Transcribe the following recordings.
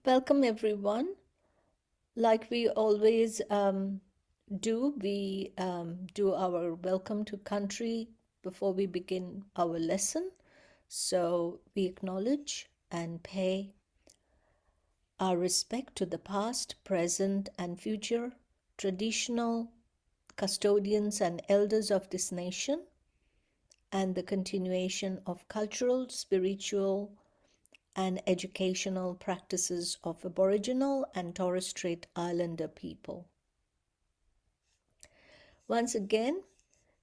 Welcome, everyone. Like we always do, we do our welcome to country before we begin our lesson. So we acknowledge and pay our respect to the past, present, and future traditional custodians and elders of this nation, and the continuation of cultural, spiritual, and educational practices of Aboriginal and Torres Strait Islander people. Once again,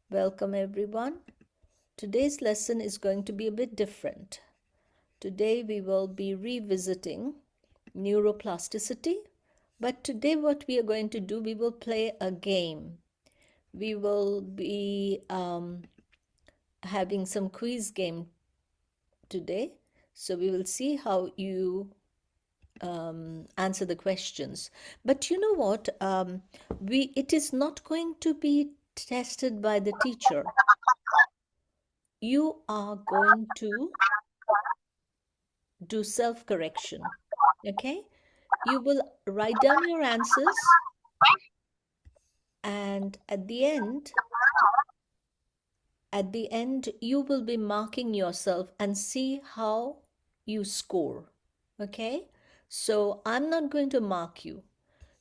welcome everyone. Today's lesson is going to be a bit different. Today we will be revisiting neuroplasticity, but today what we are going to do, we will play a game. We will be having some quiz game today. So we will see how you answer the questions. But you know what? It is not going to be tested by the teacher. You are going to do self-correction. Okay? You will write down your answers, and at the end, you will be marking yourself and see how you score. Okay? So I'm not going to mark you.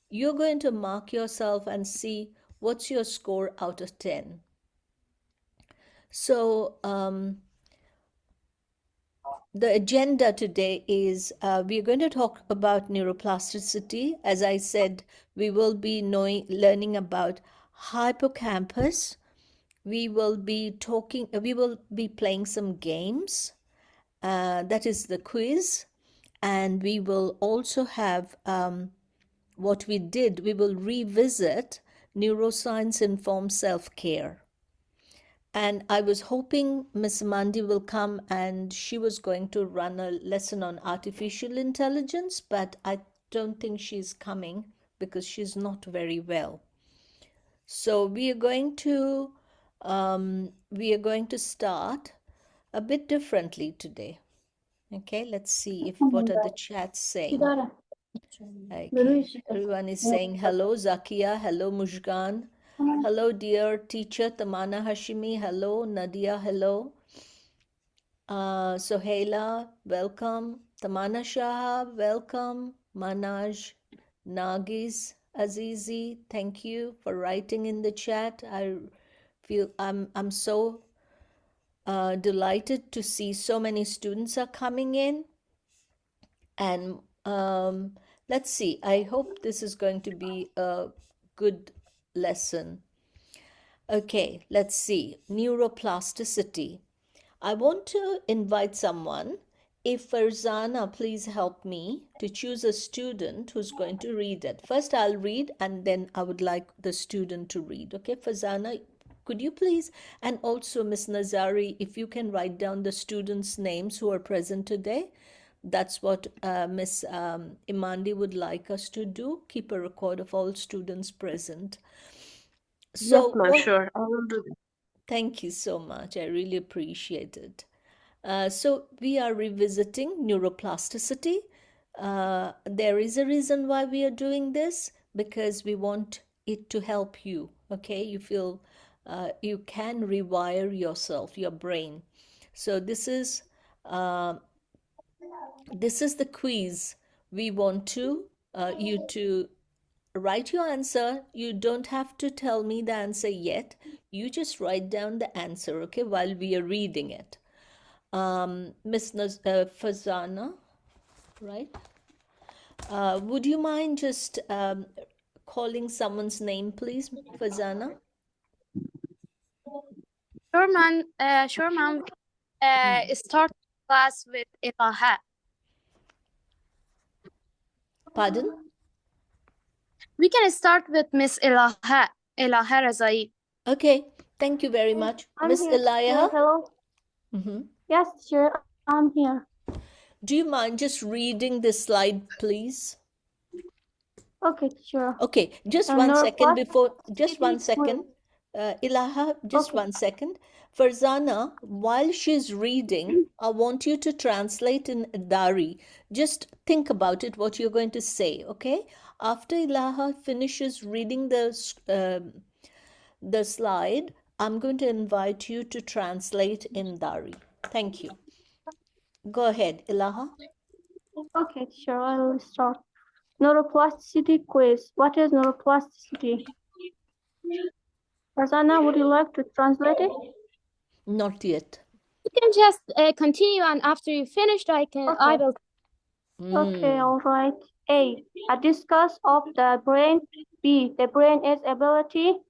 You're going to mark yourself and see what's your score out of 10. So the agenda today is we're going to talk about neuroplasticity. As I said, we will be learning about hippocampus. We will be playing some games. That is the quiz. And we will also have what we did. We will revisit neuroscience-informed self-care. And I was hoping Miss Mandi will come and she was going to run a lesson on artificial intelligence, but I don't think she's coming because she's not very well. So we are going to start a bit differently today. Okay, let's see what are the chats saying. Okay, everyone is saying hello, Zakia, hello, Mushgan. Hello, dear teacher Tamana Hashimi. Hello, Nadia. Hello. Sohaila, welcome. Tamana Shah, welcome. Manaj, Nagis, Azizi, thank you for writing in the chat. I feel I'm so delighted to see so many students are coming in. And let's see. I hope this is going to be a good lesson. Okay, let's see. Neuroplasticity. I want to invite someone. If Farzana, please help me to choose a student who's going to read it. First, I'll read and then I would like the student to read. Okay, Farzana, could you please? And also, Miss Nazari, if you can write down the students' names who are present today. That's what Miss Imandi would like us to do. Keep a record of all students present. Yes, ma'am, sure. I will do that. Thank you so much. I really appreciate it. So we are revisiting neuroplasticity. There is a reason why we are doing this, because we want it to help you. Okay, you feel you can rewire yourself, your brain. So this is the quiz. We want you to write your answer. You don't have to tell me the answer yet. You just write down the answer, okay, while we are reading it. Miss Fazana, right? Would you mind just calling someone's name, please, Fazana? Sure, ma'am. Start class with Ilaha. Pardon? We can start with Miss Ilaha Razai. Okay, thank you very much. Miss Elia? Hello. Yes, sure, I'm here. Do you mind just reading this slide, please? Okay, sure. Okay, just one second before, just one second. Ilaha, just one second. Farzana, while she's reading, I want you to translate in Dari. Just think about it, what you're going to say, okay? After Ilaha finishes reading the slide, I'm going to invite you to translate in Dari. Thank you. Go ahead, Ilaha. Okay, teacher, I will start. Neuroplasticity quiz. What is neuroplasticity? Farzana, would you like to translate it? Not yet. You can just continue, and after you finished, I Okay. will. Okay, all right. A discuss of the brain. B, the brain's ability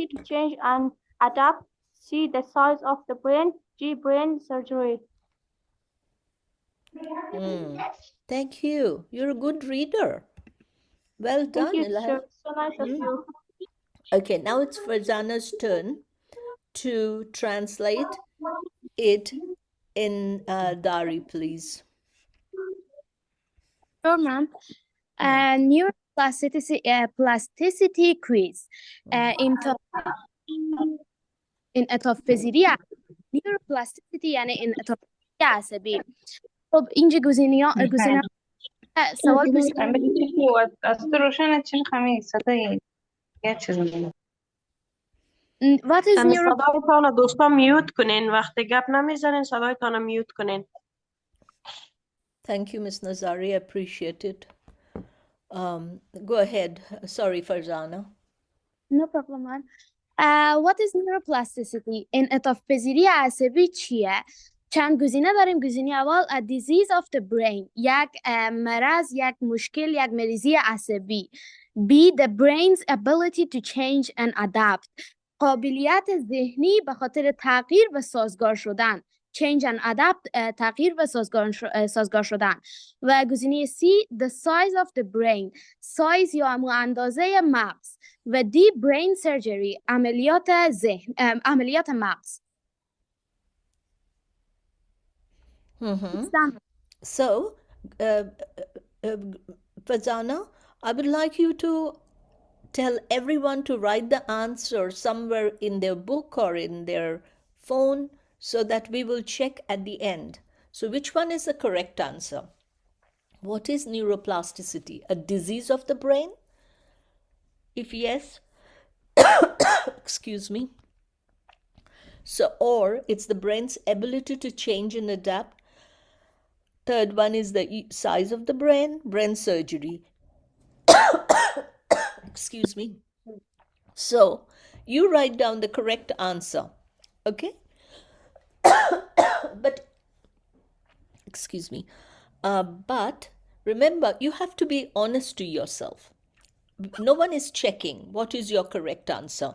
to change and adapt. C, the size of the brain. G, brain surgery. Thank you. You're a good reader. Well Thank done, you, Ilaha. teacher. So nice of you. Okay, now it's Farzana's turn to translate it in Dari, please. Sure, ma'am. Neuroplasticity quiz. انعطاف پذیری neuroplasticity یعنی انعطاف پذیری عصبی. خب اینجا گزینه سوال بسیار What is صدایتان دوستان میوت کنین وقتی گپ نمیزنین صدایتان میوت کنین. Thank you, Ms. Nazari. I appreciate it. Go ahead. Sorry, Farzana. No problem, man. What is neuroplasticity? انعطاف پذیری عصبی چیه؟ چند گزینه داریم. گزینه اول a disease of the brain، یک مرض، یک مشکل، یک مریضی عصبی. B, the brain's ability to change and adapt، قابلیت ذهنی به خاطر تغییر و سازگار شدن. Change and adapt، تغییر و سازگار شدن. و گزینه C, the size of the brain، size یا اندازه مغز. و D, brain surgery، عملیات عملیات مغز. So, Farzana, I would like you to tell everyone to write the answer somewhere in their book or in their phone so that we will check at the end. So, which one is the correct answer? What is neuroplasticity? A disease of the brain? If yes, excuse me. So, or it's the brain's ability to change and adapt. Third one is the size of the brain surgery. Excuse me. So, you write down the correct answer, okay? But, excuse me. But remember, you have to be honest to yourself. No one is checking what is your correct answer.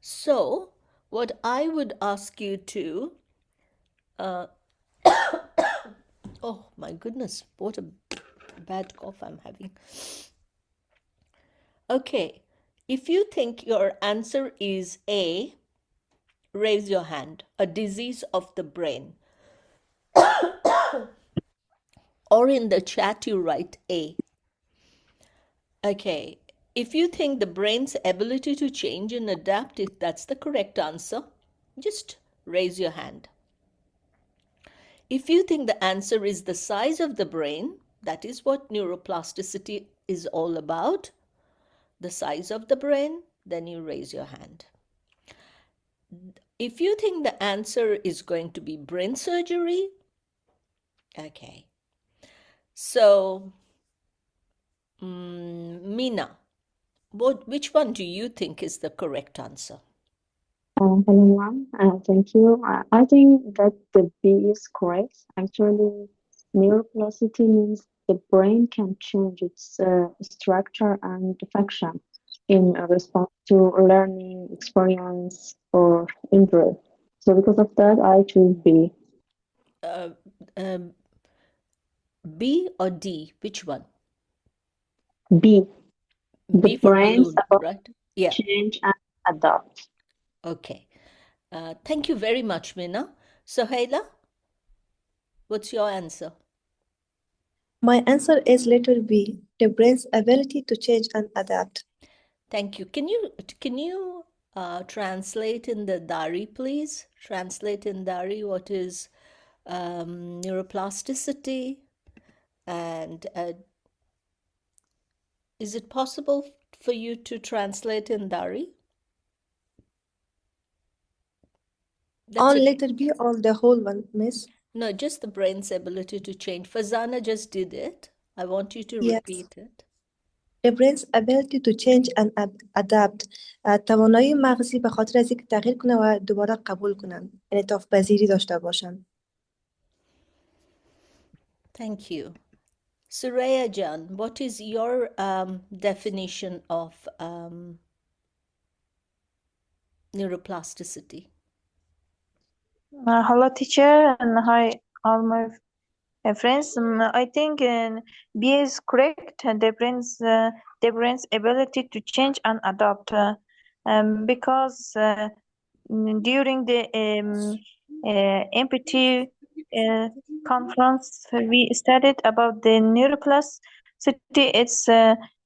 So, what I would ask you to, oh my goodness, what a bad cough I'm having. Okay, if you think your answer is A, raise your hand. A disease of the brain. Or in the chat you write A. Okay, if you think the brain's ability to change and adapt, if that's the correct answer, just raise your hand. If you think the answer is the size of the brain, that is what neuroplasticity is all about, the size of the brain, then you raise your hand. If you think the answer is going to be brain surgery, okay. So, Mina, which one do you think is the correct answer? Hello, ma'am. Thank you. I think that the B is correct. Actually, neuroplasticity means the brain can change its structure and function in response to learning, experience, or injury. So because of that, I choose B. B or D? Which one? B. B for balloon, right? Yeah. Change and adapt. Okay. Thank you very much, Mina. Sohaila, what's your answer? My answer is letter B, the brain's ability to change and adapt. Thank you. Can you translate in the Dari, please. Translate in Dari what is neuroplasticity, and is it possible for you to translate in Dari? That's On it. letter B or the whole one, Miss? No, just the brain's ability to change. Fazana just did it. I want you to Yes. repeat it. The brain's ability to change and adapt. توانایی مغزی به خاطر از اینکه تغییر کنه و دوباره قبول کنن. انعطاف پذیری داشته باشن. Thank you. Suraya Jan, what is your definition of neuroplasticity? Hello, teacher, and hi, all my friends. I think B is correct. The brain's ability to change and adapt, because during the empathy conference, we studied about the neuroplasticity. It's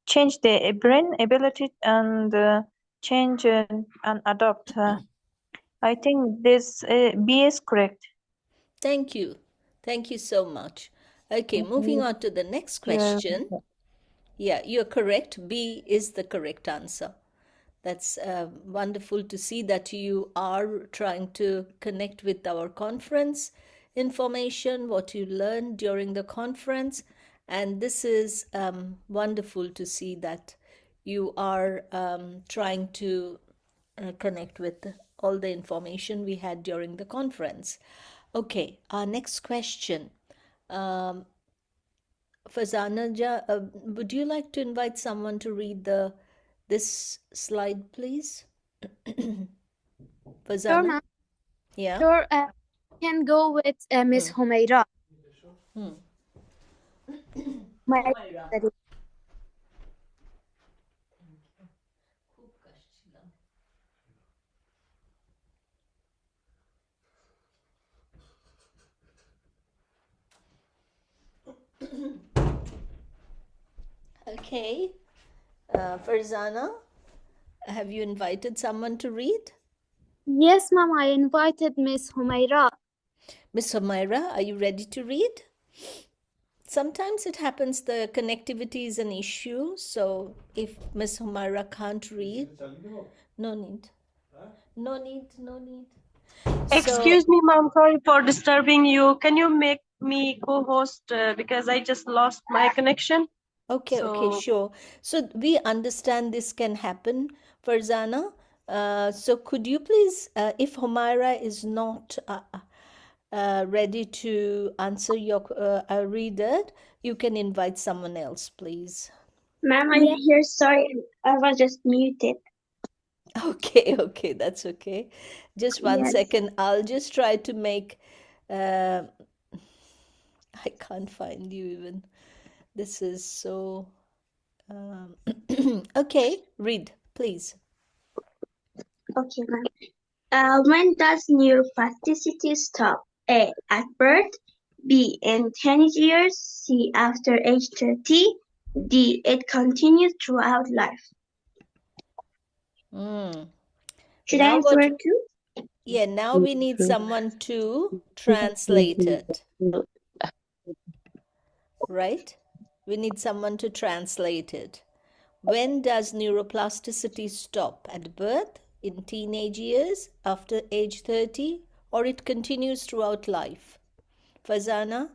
change the brain ability and change and adapt. I think this B is correct. Thank you. Thank you so much. Okay, moving on to the next question. Yeah, you're correct. B is the correct answer. That's wonderful to see that you are trying to connect with our conference information, what you learned during the conference. And this is wonderful to see that you are trying to connect with all the information we had during the conference. Okay, our next question. Fazana, would you like to invite someone to read this slide, please? Fazana? Sure, ma'am. Yeah. Sure, can go with Miss Humaira. My Okay. Farzana, have you invited someone to read? Yes, ma'am, I invited Miss Humaira. Miss Humaira, are you ready to read? Sometimes it happens the connectivity is an issue. So if Miss Humaira can't read, no need. No need, no need. Excuse me, ma'am. Sorry for disturbing you. Can you make me co-host because I just lost my connection? Okay, okay, sure. So we understand this can happen, Farzana. So could you please, if Humaira is not ready to answer your read it, you can invite someone else, please. Ma'am, I'm here. Sorry, I was just muted. Okay, okay, that's okay. Just one Yes. second. I'll just try to make. I can't find you even. This is so. Okay, read, please. Okay, ma'am. When does neuroplasticity stop? A. At birth. B. In teenage years. C. After age 30. D. It continues throughout life. Should I Now answer what? it too? Yeah, now we need someone to translate it. Right? We need someone to translate it. When does neuroplasticity stop? At birth, in teenage years, after age 30, or it continues throughout life? Fazana,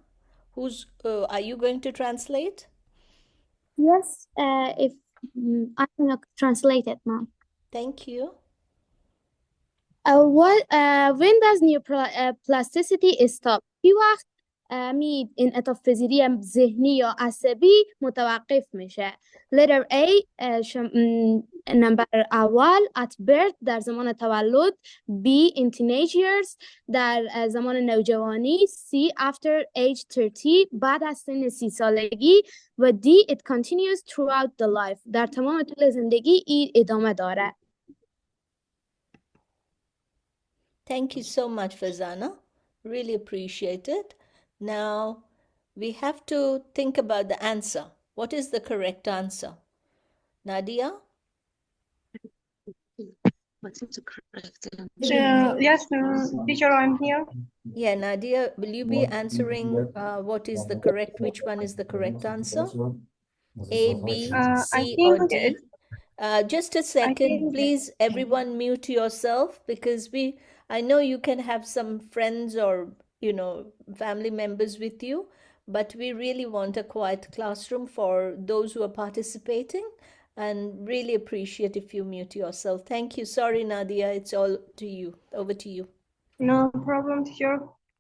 are you going to translate? Yes, if I'm gonna translate it, ma'am. Thank you. When does neuroplasticity stop? في وقت مید انعطاف پذیری ذهنی یا عصبی متوقف میشه. Letter A نمبر اول at birth در زمان تولد. B in teenage years در زمان نوجوانی. C after age 30 بعد از سن 30 سالگی. و D it continues throughout the life در تمام طول زندگی این ادامه داره. Thank you so much, Fazana. Really appreciate it. Now, we have to think about the answer. What is the correct answer? Nadia? Yes, teacher, I'm here. Yeah, Nadia, will you be answering what is the correct, which one is the correct answer? A, B, I C, think or D? Just a second, please, everyone mute yourself because I know you can have some friends or, family members with you, but we really want a quiet classroom for those who are participating and really appreciate if you mute yourself. Thank you. Sorry, Nadia, it's all to you. Over to you. no problem, teacher.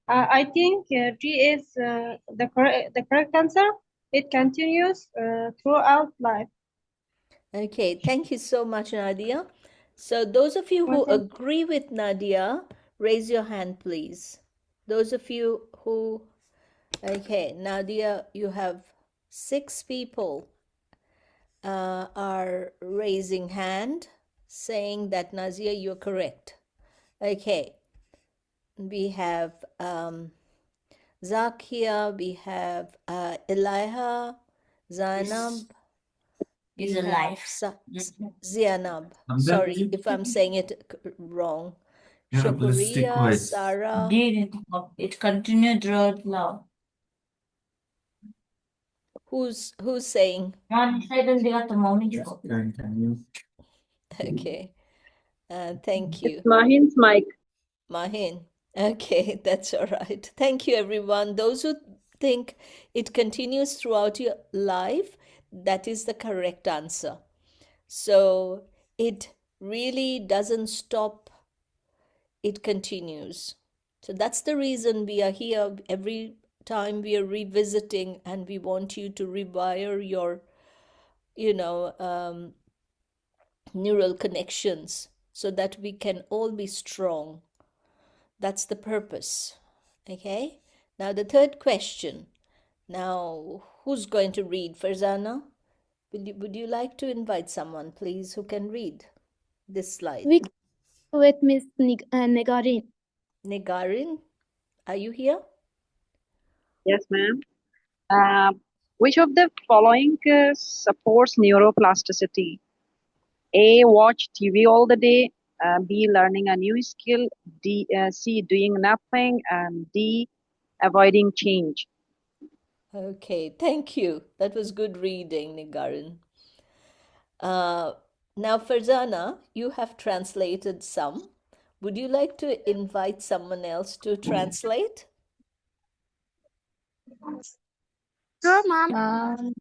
I think G is the correct answer. It continues throughout life. Okay, thank you so much, Nadia. So those of you who Welcome. agree with Nadia, raise your hand, please. Those of you who, okay, Nadia, you have 6 people are raising hand, saying that Nazia, you're correct. Okay, we have Zakia, we have Eliha, Zainab, Is we a have life. Zainab. Sorry if I'm saying it wrong. Neuroplasticity Shukuriya, Quiz. Sarah. It continued throughout now. Who's saying? Okay. Thank you. Mahin's mic. Mahin. Okay, that's all right. Thank you, everyone. Those who think it continues throughout your life, that is the correct answer. So it really doesn't stop, it continues. So that's the reason we are here every time we are revisiting, and we want you to rewire your, neural connections so that we can all be strong. That's the purpose. Okay. Now the third question. Now, who's going to read? Farzana? Would you like to invite someone, please, who can read this slide? We with Miss Negarin. Negarin, are you here? Yes, ma'am. Which of the following supports neuroplasticity? A. Watch TV all the day. B. Learning a new skill. C. Doing nothing. And D. Avoiding change. Okay, thank you. That was good reading, Negarin. Now, Farzana, you have translated some. Would you like to invite someone else to translate? Sure, Mom.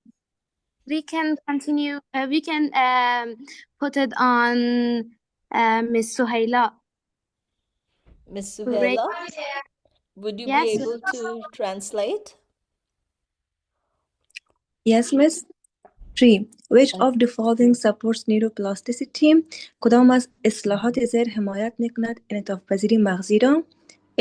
We can continue. We can put it on Miss Suhaila. Miss Great. Suhaila, would you be Yes. able to translate? Yes, Miss. 3. Which of the following supports neuroplasticity؟ کدام از اصلاحات زیر حمایت میکند انعطاف پذیری مغزی را؟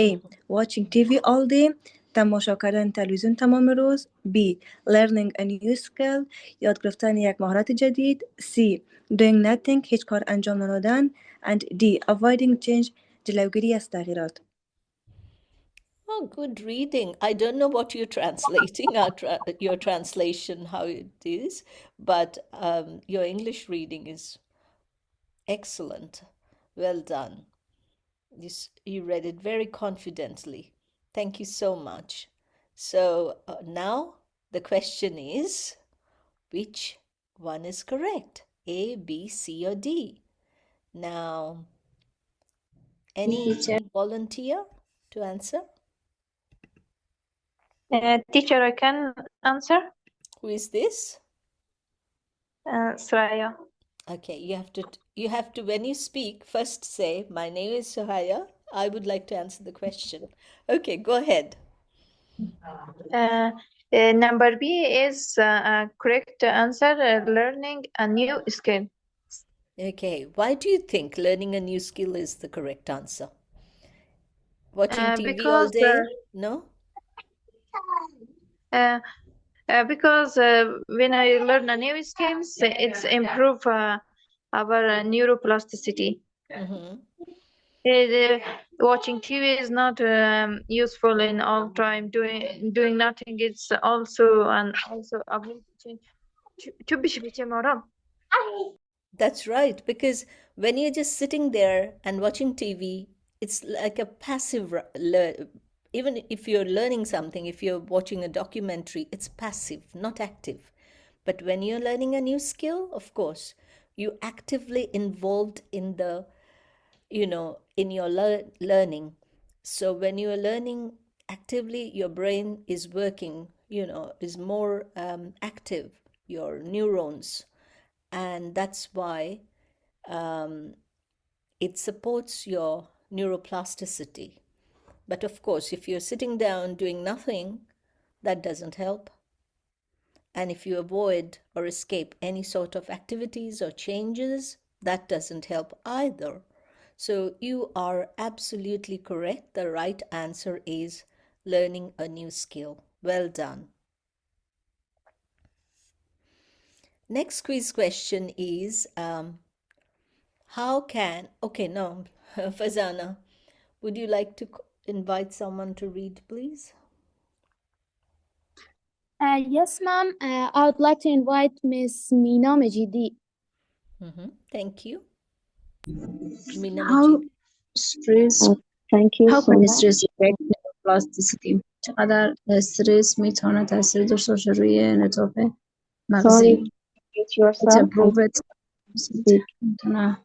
A. Watching TV all day. تماشا کردن تلویزیون تمام روز. B. Learning a new skill. یاد گرفتن یک مهارت جدید. C. Doing nothing. هیچ کار انجام ندادن. And D. Avoiding change. جلوگیری از تغییرات. Oh, good reading. I don't know what you're translating, your translation, how it is, but your English reading is excellent. Well done. You read it very confidently. Thank you so much. So now the question is, which one is correct? A, B, C, or D? Now, any volunteer to answer? Teacher, I can answer. Who is this? Sraya. Okay, you have to when you speak first say, my name is Sohaya. I would like to answer the question. Okay, go ahead. Number B is correct answer. Learning a new skill. Okay, why do you think learning a new skill is the correct answer? Watching TV all day? No? Because when I learn a new skills, it's improve our neuroplasticity. Mm-hmm. Watching TV is not useful in all time. Doing nothing. It's also ability to be That's right, because when you're just sitting there and watching TV, it's like a passive, even if you're learning something, if you're watching a documentary, it's passive, not active. But when you're learning a new skill, of course, you actively involved in the, in your learning. So when you are learning actively, your brain is working, is more active, your neurons. And that's why it supports your neuroplasticity. But of course, if you're sitting down doing nothing, that doesn't help. And if you avoid or escape any sort of activities or changes, that doesn't help either. So you are absolutely correct. The right answer is learning a new skill. Well done. Next quiz question is no, Fazana, would you like to invite someone to read, please? Yes, ma'am. I would like to invite Miss Mina Majidi. Thank you. Mina How Majid. stress Thank you How so can much. stress affect neuroplasticity؟ چقدر استرس میتونه تاثیر داشته باشه روی انعطاف مغزی؟ Sorry, mute It's yourself and improved speak. میتونه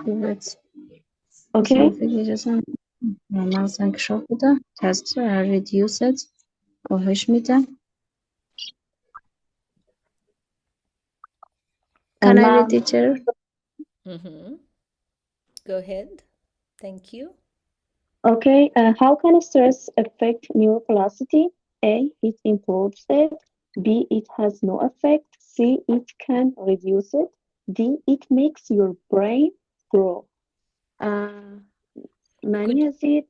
improved Okay. اجازه مغز انکشاف بده test reduce it کاهش میده Can I read Ma'am, teacher? Go ahead. Thank you. okay. How can stress affect neuroplasticity? A, it improves it. B, it has no effect. C, it can reduce it. D, it makes your brain grow. Many Could has it.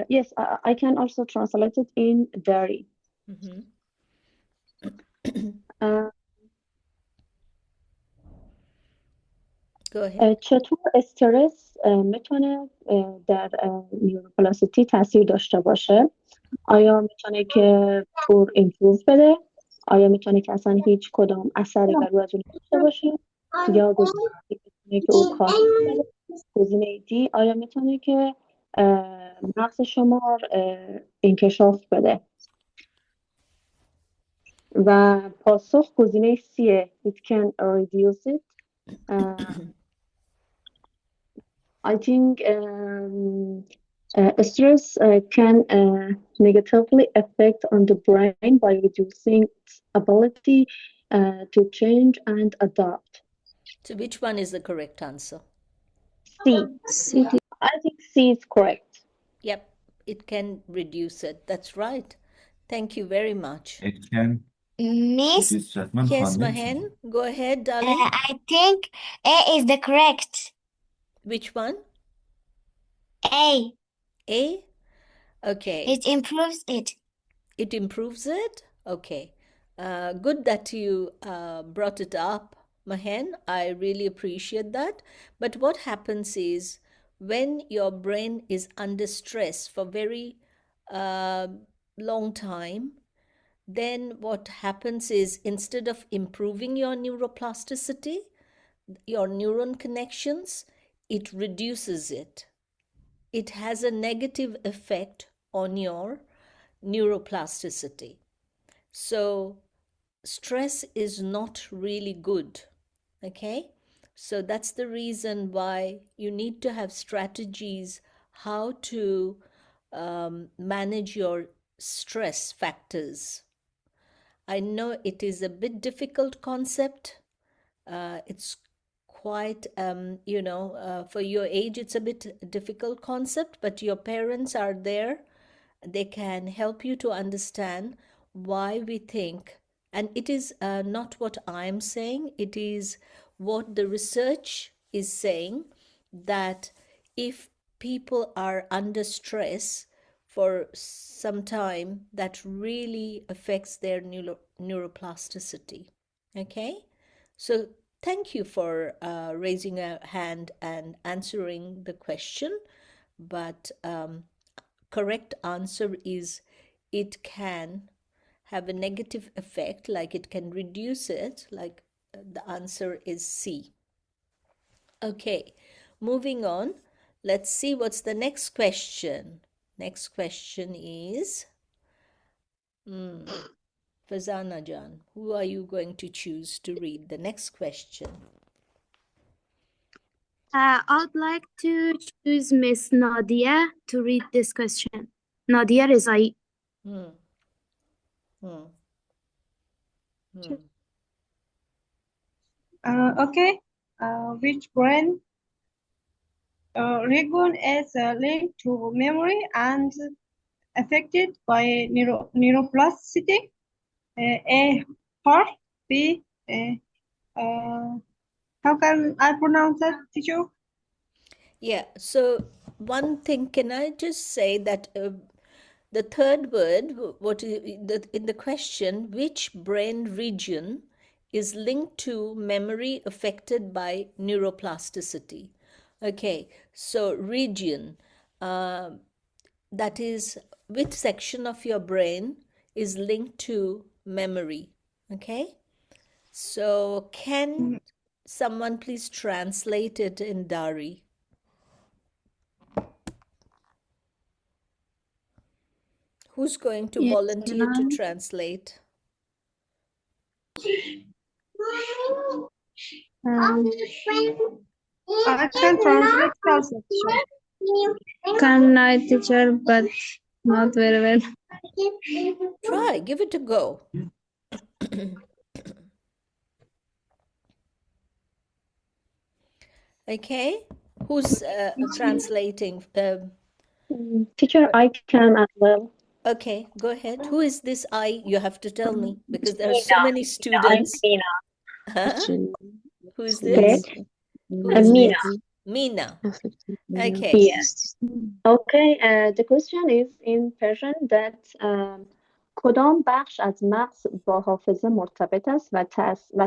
Yes, I can also translate it in dairy. Go ahead. چطور استرس میتونه در نیوروپلاسیتی تاثیر داشته باشه؟ آیا میتونه که پر ایمپروف بده؟ آیا میتونه که اصلا هیچ کدام اثری بر روی از اون داشته باشه؟ یا گزینه دی میتونه که او کاهش بده؟ گزینه دی آیا میتونه که مغز شما انکشاف بده؟ و پاسخ گزینه سیه. It can reduce it. I think stress can negatively affect on the brain by reducing its ability to change and adapt. So which one is the correct answer? C. I think C is correct. Yep, it can reduce it. That's right. Thank you very much. It can. Miss, Yes, Mahen, go ahead, darling. I think A is the correct. Which one? A. A? Okay. It improves it. It improves it? Okay. Good that you brought it up, Mahen. I really appreciate that. But what happens is when your brain is under stress for very long time, then what happens is instead of improving your neuroplasticity, your neuron connections, it reduces it. It has a negative effect on your neuroplasticity. So stress is not really good. Okay? So that's the reason why you need to have strategies how to manage your stress factors. I know it is a bit difficult concept. It's quite, for your age, it's a bit difficult concept, but your parents are there. They can help you to understand why we think, and it is not what I'm saying, it is what the research is saying, that if people are under stress for some time, that really affects their neuroplasticity. Okay? So thank you for raising a hand and answering the question, but correct answer is it can have a negative effect, like it can reduce it, like the answer is C. Okay, moving on. Let's see what's the next question. Next question is, Fazana Jan, who are you going to choose to read the next question? I'd like to choose Miss Nadia to read this question. Nadia Rezai. Hmm. Hmm. Hmm. Okay. Which brain region is linked to memory and affected by neuroplasticity? A, heart. B, how can I pronounce that, teacher? Yeah, so one thing, can I just say that the third word, what is in the question, which brain region is linked to memory affected by neuroplasticity? Okay, so region, that is which section of your brain is linked to memory? Okay, so can someone please translate it in Dari? Who's going to Yes, volunteer to translate? I can translate also, teacher. can I, teacher, but not very well. Try, give it a go. Okay, who's translating? Teacher, I can as well. Okay, go ahead. Who is this I? You have to tell me because there are so Mina. many students. Mina. Huh? Who is Okay. this? Who is Mina. this? Mina. Okay. Yes. Okay. The question is in Persian that کدام بخش از مغز با حافظه مرتبط است و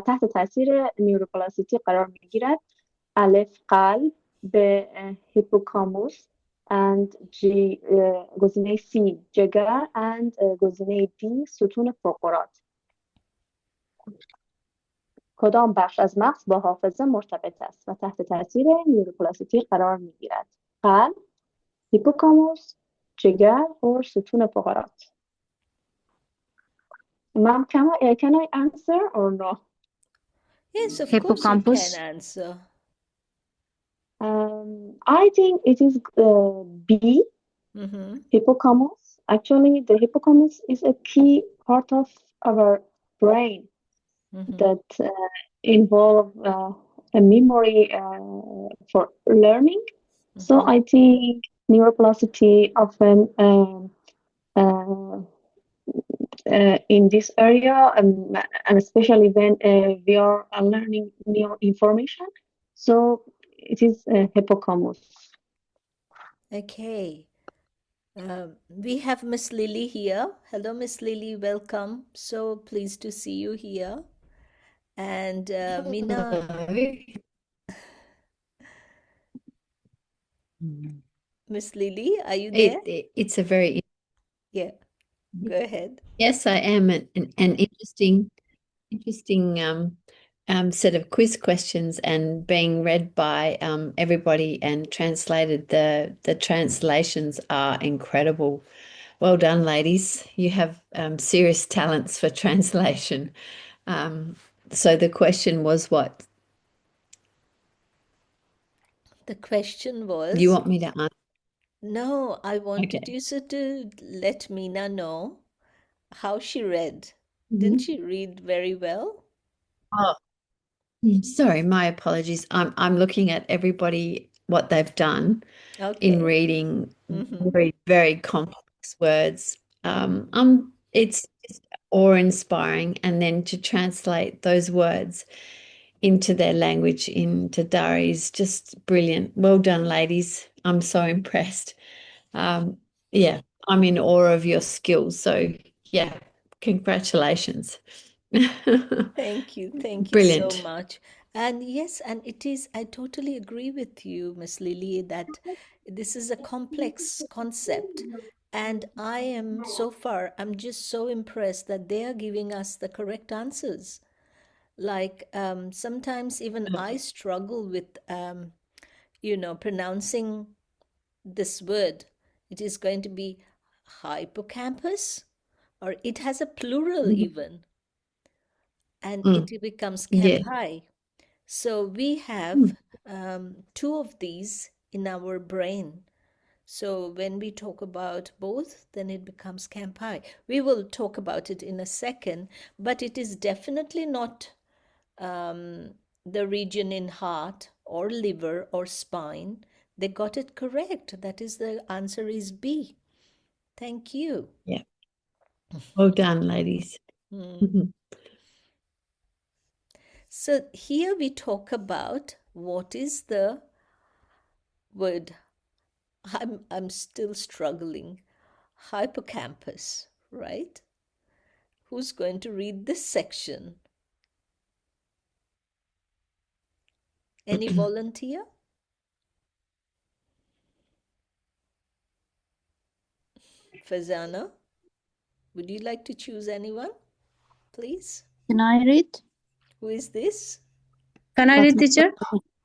تحت تاثیر نیوروپلاستی قرار میگیرد؟ الف قلب، به هیپوکاموس and گزینه C جگر and گزینه D ستون فقرات. کدام بخش از مغز با حافظه مرتبط است و تحت تاثیر نیوروپلاستی قرار میگیرد؟ قلب، هیپوکاموس، جگر or ستون فقرات. Ma'am, can I answer or no? Yes, of course you Hippocampus. can answer. I think it is B, hippocampus. Actually, the hippocampus is a key part of our brain that involve a memory for learning. So I think neuroplasticity often in this area, and especially when we are learning new information. So it is hippocampus. Okay. We have Miss Lily here. Hello, Miss Lily. Welcome. So pleased to see you here. And Mina. Miss Lily, are you there? It's a very Yeah. Go ahead. yes, I am an interesting set of quiz questions and being read by everybody and translated. The translations are incredible. Well done, ladies. You have serious talents for translation. So the question was what? The question was. You want me to answer? No, I wanted you to let Mina know how she read. Didn't she read very well? Oh, sorry, my apologies. I'm looking at everybody, what they've done in reading very, very complex words. It's awe-inspiring, and then to translate those words into their language, into Dari, is just brilliant. Well done, ladies. I'm so impressed. Yeah, I'm in awe of your skills. So yeah, congratulations. Thank you. Thank you Brilliant. so much. And yes, and it is, I totally agree with you, Miss Lily, that this is a complex concept. And I am so far, I'm just so impressed that they are giving us the correct answers. Like sometimes even I struggle with, pronouncing this word. It is going to be hippocampus, or it has a plural even, and it becomes Yeah. campi. So we have two of these in our brain. So when we talk about both, then it becomes campi. We will talk about it in a second, but it is definitely not the region in heart or liver or spine. They got it correct. That is, the answer is B. Thank you. Yeah. Well done, ladies. So here we talk about what is the word. I'm still struggling. Hippocampus, right? Who's going to read this section? Any volunteer? Fazana, would you like to choose anyone, please? Can I read? Who is this? Can I read, teacher?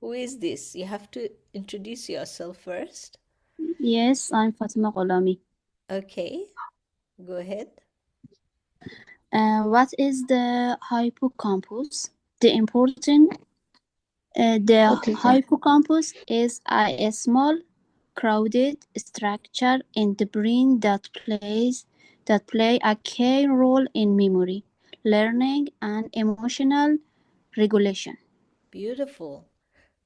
Who is this? You have to introduce yourself first. Yes, I'm Fatima Gholami. Okay, go ahead. What is the hippocampus? The hippocampus is a small, crowded structure in the brain that play a key role in memory, learning, and emotional regulation. Beautiful.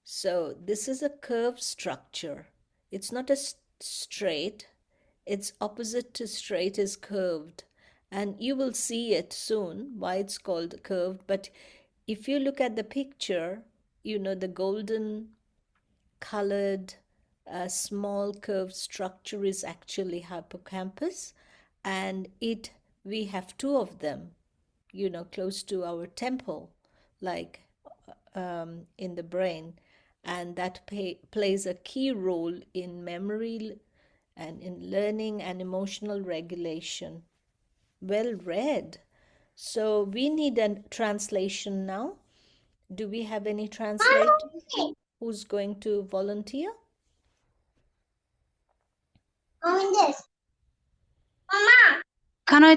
So this is a curved structure. It's not a straight. It's opposite to straight is curved. And you will see it soon why it's called curved. But if you look at the picture, the golden colored small curved structure is actually hippocampus. And we have two of them, close to our temple, like in the brain, and that plays a key role in memory and in learning and emotional regulation. Well read. So we need a translation now. Do we have any translator who's going to volunteer? Can I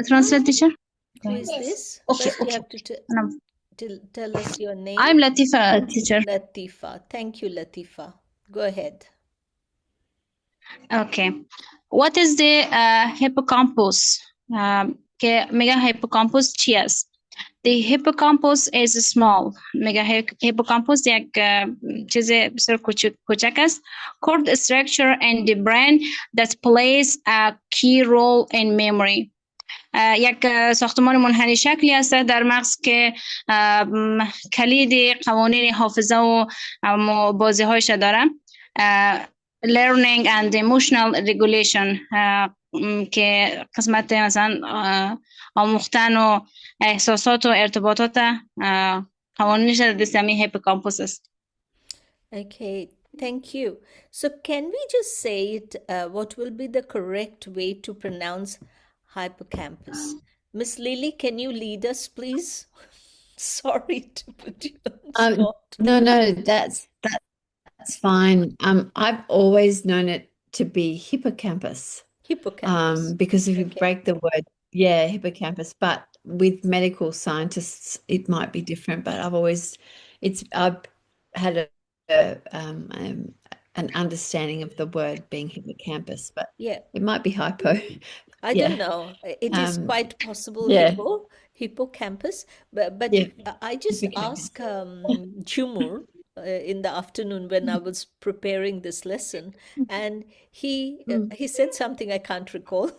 translate, teacher? Who is this? Okay, First, you okay. have to tell us your name. I'm Latifa, teacher. Latifa. Thank you, Latifa. Go ahead. Okay. What is the hippocampus? Mega hippocampus چی است؟ The hippocampus is small. Mega hippocampus یک چیز بسیار کوچک است. Core structure in the brain that plays a key role in memory. یک ساختمان منحنی شکلی است در مغز که کلید قوانین حافظه و بازی هایش داره. Learning and emotional regulation که قسمت مثلا آموختن و احساسات و ارتباطات قوانینش در دستمی هیپوکامپوس است. Okay, thank you. So can we just say it, what will be the correct way to pronounce hippocampus? Miss Lily, can you lead us, please? Sorry to put you on the spot. No, that's fine. I've always known it to be hippocampus. Hippocampus. Because if you break the word, hippocampus, but with medical scientists, it might be different. But I've had an understanding of the word being hippocampus, but it might be hypo. I don't know. It is quite possible hippocampus, but I just asked Chumur in the afternoon when I was preparing this lesson, and he said something I can't recall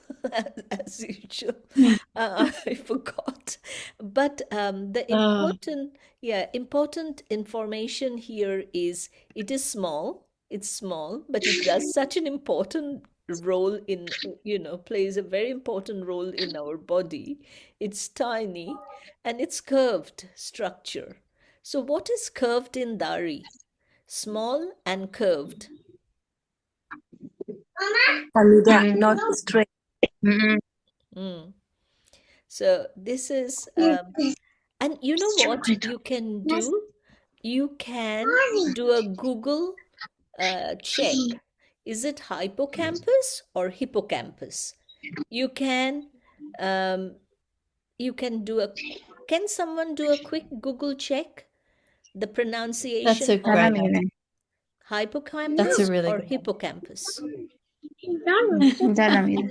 as usual. I forgot. But the important information here is it is small. It's small, but it does such an important role in, plays a very important role in our body. It's tiny and it's curved structure. So what is curved in Dari? Small and curved. not straight. Mm. So this is, and you know what you can do? You can do a Google check. Is it hippocampus or hippocampus? You can do a, can someone do a quick Google check? The That's pronunciation a of great. That's a hippocampus really or good. hippocampus? Dalam.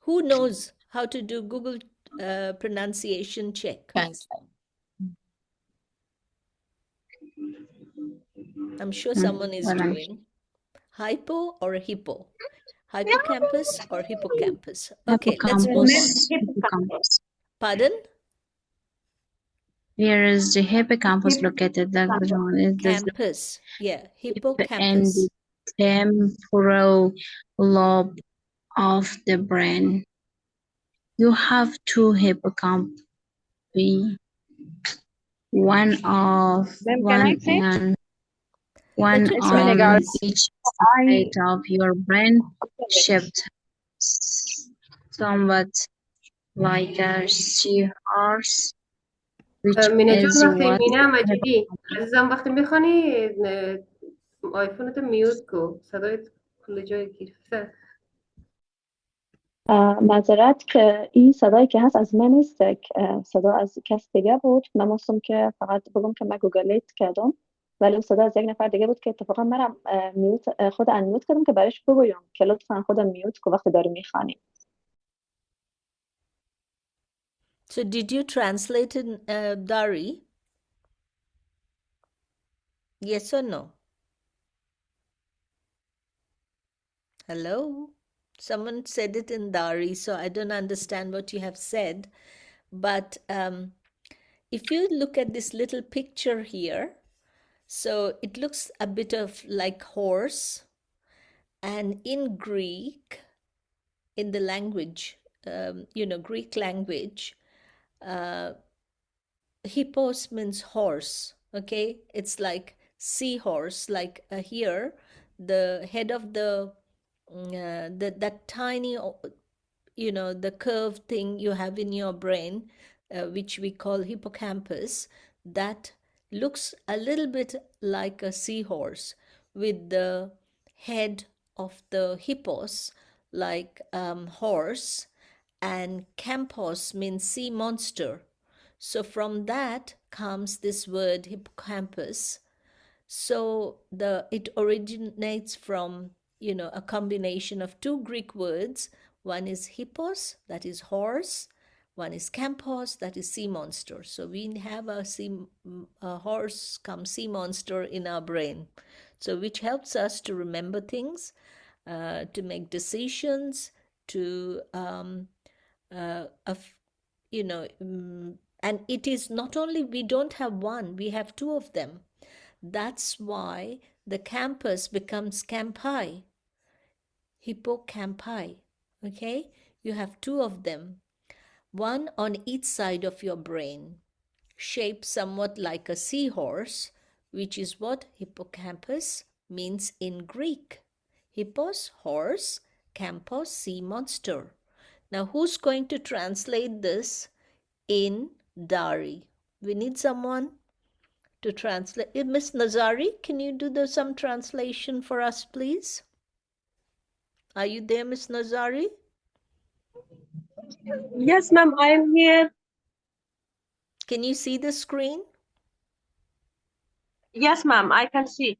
Who knows how to do Google pronunciation check? Translate. I'm sure someone is doing. Hypo or hippo? Hippocampus or hippocampus? Okay, let's move on. Hippocampus. Pardon? Where is the hippocampus located? The one is the Campus. Yeah, and hippocampus. the temporal lobe of the brain. You have two hippocampi, one of Ma'am, can I one say? and one Let you try, on please. each side of your brain, shaped somewhat like a seahorse, which مینه جان is وقتی what مینه مجیدی عزیزم وقتی میخوانی آیفونت میوت کو صدایت کل جای گرفته معذرت که این صدایی که هست از من نیست، صدا از کس دیگه بود. من مستم که فقط بگم که من گوگلیت کردم، ولی اون صدا از یک نفر دیگه بود که اتفاقا منم خود انمیوت کردم که برایش بگویم که لطفا خودم میوت که وقتی داری میخوانی. So did you translate in Dari? Yes or no? Hello? Someone said it in Dari, so I don't understand what you have said. But if you look at this little picture here, so it looks a bit of like horse. And in Greek, in the language, Greek language, hippos means horse, okay? It's like seahorse, like here, the head of that tiny, the curved thing you have in your brain, which we call hippocampus, that looks a little bit like a seahorse with the head of the hippos like horse, and campos means sea monster. So from that comes this word hippocampus. So it originates from a combination of two Greek words. One is hippos, that is horse. One is campos, that is sea monster. So we have a horse come sea monster in our brain. So which helps us to remember things, to make decisions, to and it is not only we don't have one, we have two of them. That's why the campus becomes campi, hippocampi. Okay, you have two of them, one on each side of your brain, shaped somewhat like a seahorse, which is what hippocampus means in Greek. Hippos, horse, campos, sea monster. Now, who's going to translate this in Dari? We need someone to translate. Miss Nazari, can you do some translation for us, please? Are you there, Miss Nazari? Yes, ma'am, I am here. Can you see the screen? Yes, ma'am, I can see.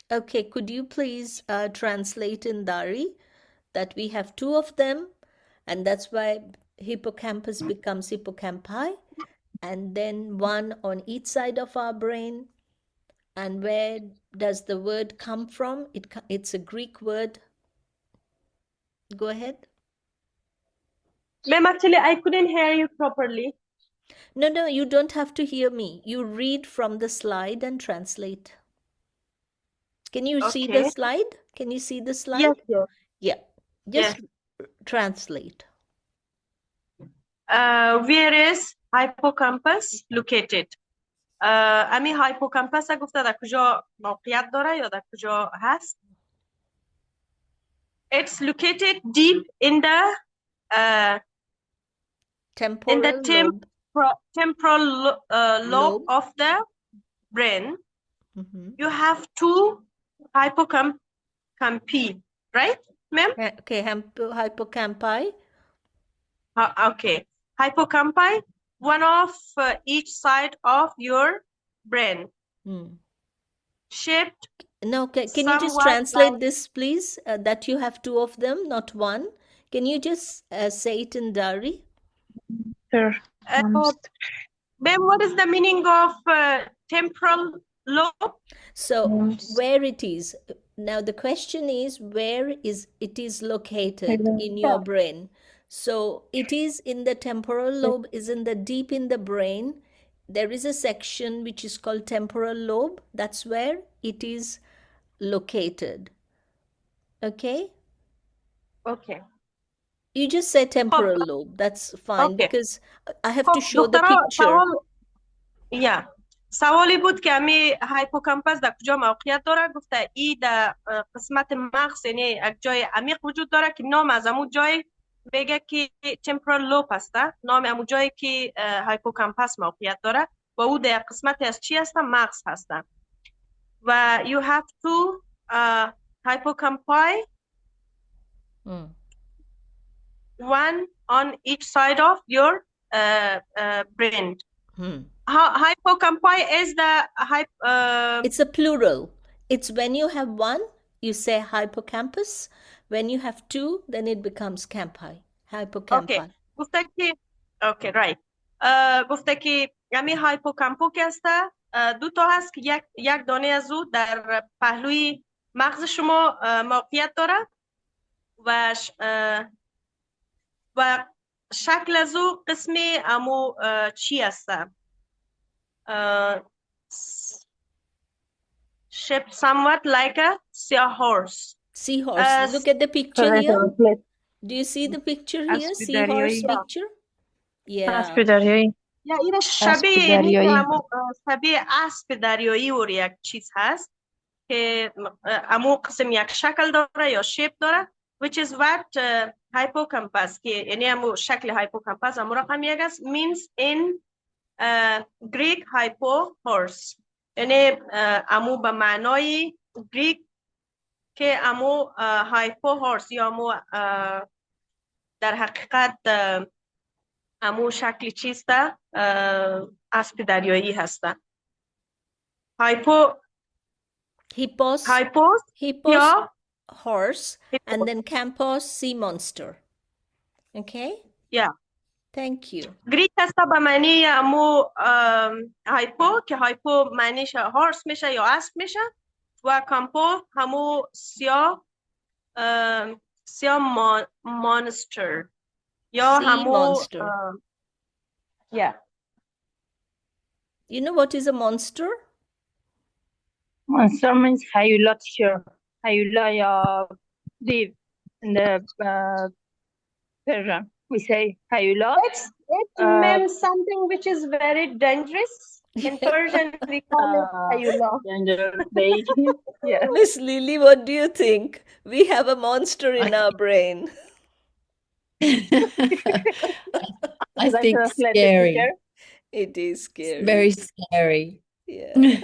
Okay, could you please translate in Dari that we have two of them, and that's why hippocampus becomes hippocampi, and then one on each side of our brain. And where does the word come from? It's a Greek word. Go ahead. Ma'am, actually, I couldn't hear you properly. No, you don't have to hear me. You read from the slide and translate. Can you see the slide? Can you see the slide? Yes, yes. Yeah. Just translate. Where is hippocampus located? امی هایپوکامپس گفته در کجا موقعیت داره یا در کجا هست؟ it's located deep in the Temporal lobe. temporal lobe of the brain. You have two hippocampi, right, ma'am? Okay, hippocampi. Okay, hippocampi, one of each side of your brain, shaped. Now, can you just somewhat translate like- this, please? That you have two of them, not one. Can you just say it in Dari? Ma'am, what is the meaning of temporal lobe? So where it is. Now the question is where is it is located in your brain. So it is in the temporal lobe, is in the deep in the brain. There is a section which is called temporal lobe. That's where it is located. Okay? Okay. You just say temporal lobe. That's fine because I have to show the دکترا، picture. سوالی بود که امی هایپوکامپس در کجا موقعیت داره. گفته ای در قسمت مغز، یعنی یک جای عمیق وجود داره که نام از امو جای بگه که temporal lobe هسته، نام امو جایی که هایپوکامپس موقعیت داره و او در قسمت از چی هسته؟ مغز هسته. و you have two hippocampi, one on each side of your brain. Hippocampi is the it's a plural. It's when you have one, you say hippocampus. When you have two, then it becomes campi. Hippocampi. Okay. گفته که okay, right. گفته که یعنی هایپوکامپو که هسته دو تا هست که یک دانه از او در پهلوی مغز شما موقعیت داره و شکل از او قسمی امو چی هسته؟ Shaped somewhat like a seahorse. Seahorse. Look at the picture here. Do you see the picture here? Seahorse picture? Yeah. یا این شبیه اسب دریایی و یک چیز هست که امو قسم یک شکل داره یا شیپ داره which is what hippocampus که یعنی امو شکل هایپوکامپس امو رقم یک است means in Greek hypo horse یعنی امو به معنای گریک که امو هایپو هورس یا امو در حقیقت امو شکل چیسته اسب دریایی هسته. Hippos, یا horse, and then campos, sea monster. Okay? Yeah. Thank you. گریک هسته به معنی امو هایپو که هایپو معنیش هورس میشه یا اسب میشه و کامپو همو سیاه مانستر یا همو yeah. You know what is a monster? Monster means hayula, teacher. Hayula live in the Persian. We say hayula. It means something which is very dangerous. In Persian, we call it hayula. Yeah. Miss Lily, what do you think? We have a monster in our brain. I think scary. It is scary. Very scary. Yeah.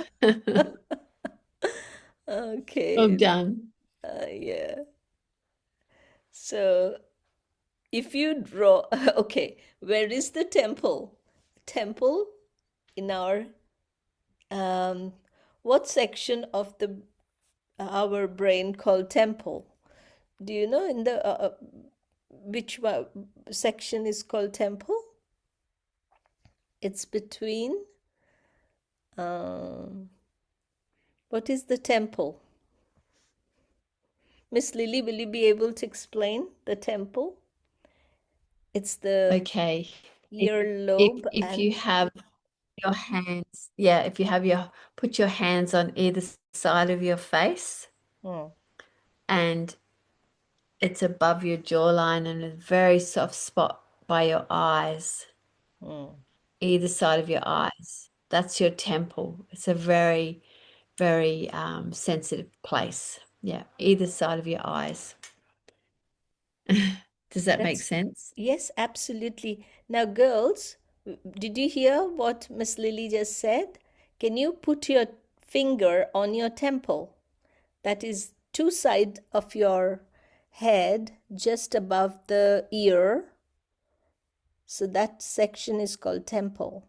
Okay. Well done. Yeah. So, if you draw, okay, where is the temple? Temple in our, what section of our brain called temple? Do you know in the, which section is called temple? It's between, what is the temple? Miss Lily, will you be able to explain the temple? It's the earlobe. If you have your hands, if you have put your hands on either side of your face, and it's above your jawline and a very soft spot by your eyes, either side of your eyes. That's your temple. It's a very, very sensitive place. Yeah, either side of your eyes. Does that make That's sense? yes, absolutely. Now, girls, did you hear what Miss Lily just said? Can you put your finger on your temple? That is two sides of your head just above the ear. So that section is called temple.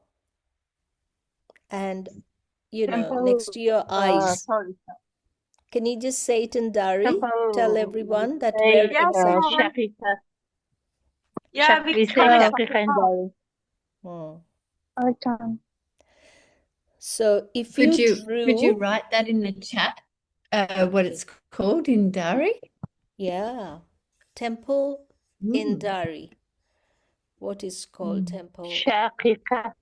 And, next Temple, to your eyes. sorry. Can you just say it in Dari? Tell Temple, we everyone that where say Yes, exactly. mom. Shaqiqa. Yeah, we We say call it Shaqiqa in Shaqiqa. Dari. Hmm. I can. So if Could you you drew, write that in the chat? What it's called in Dari? yeah, temple in Mm. Dari. What is called temple? Shaqiqa.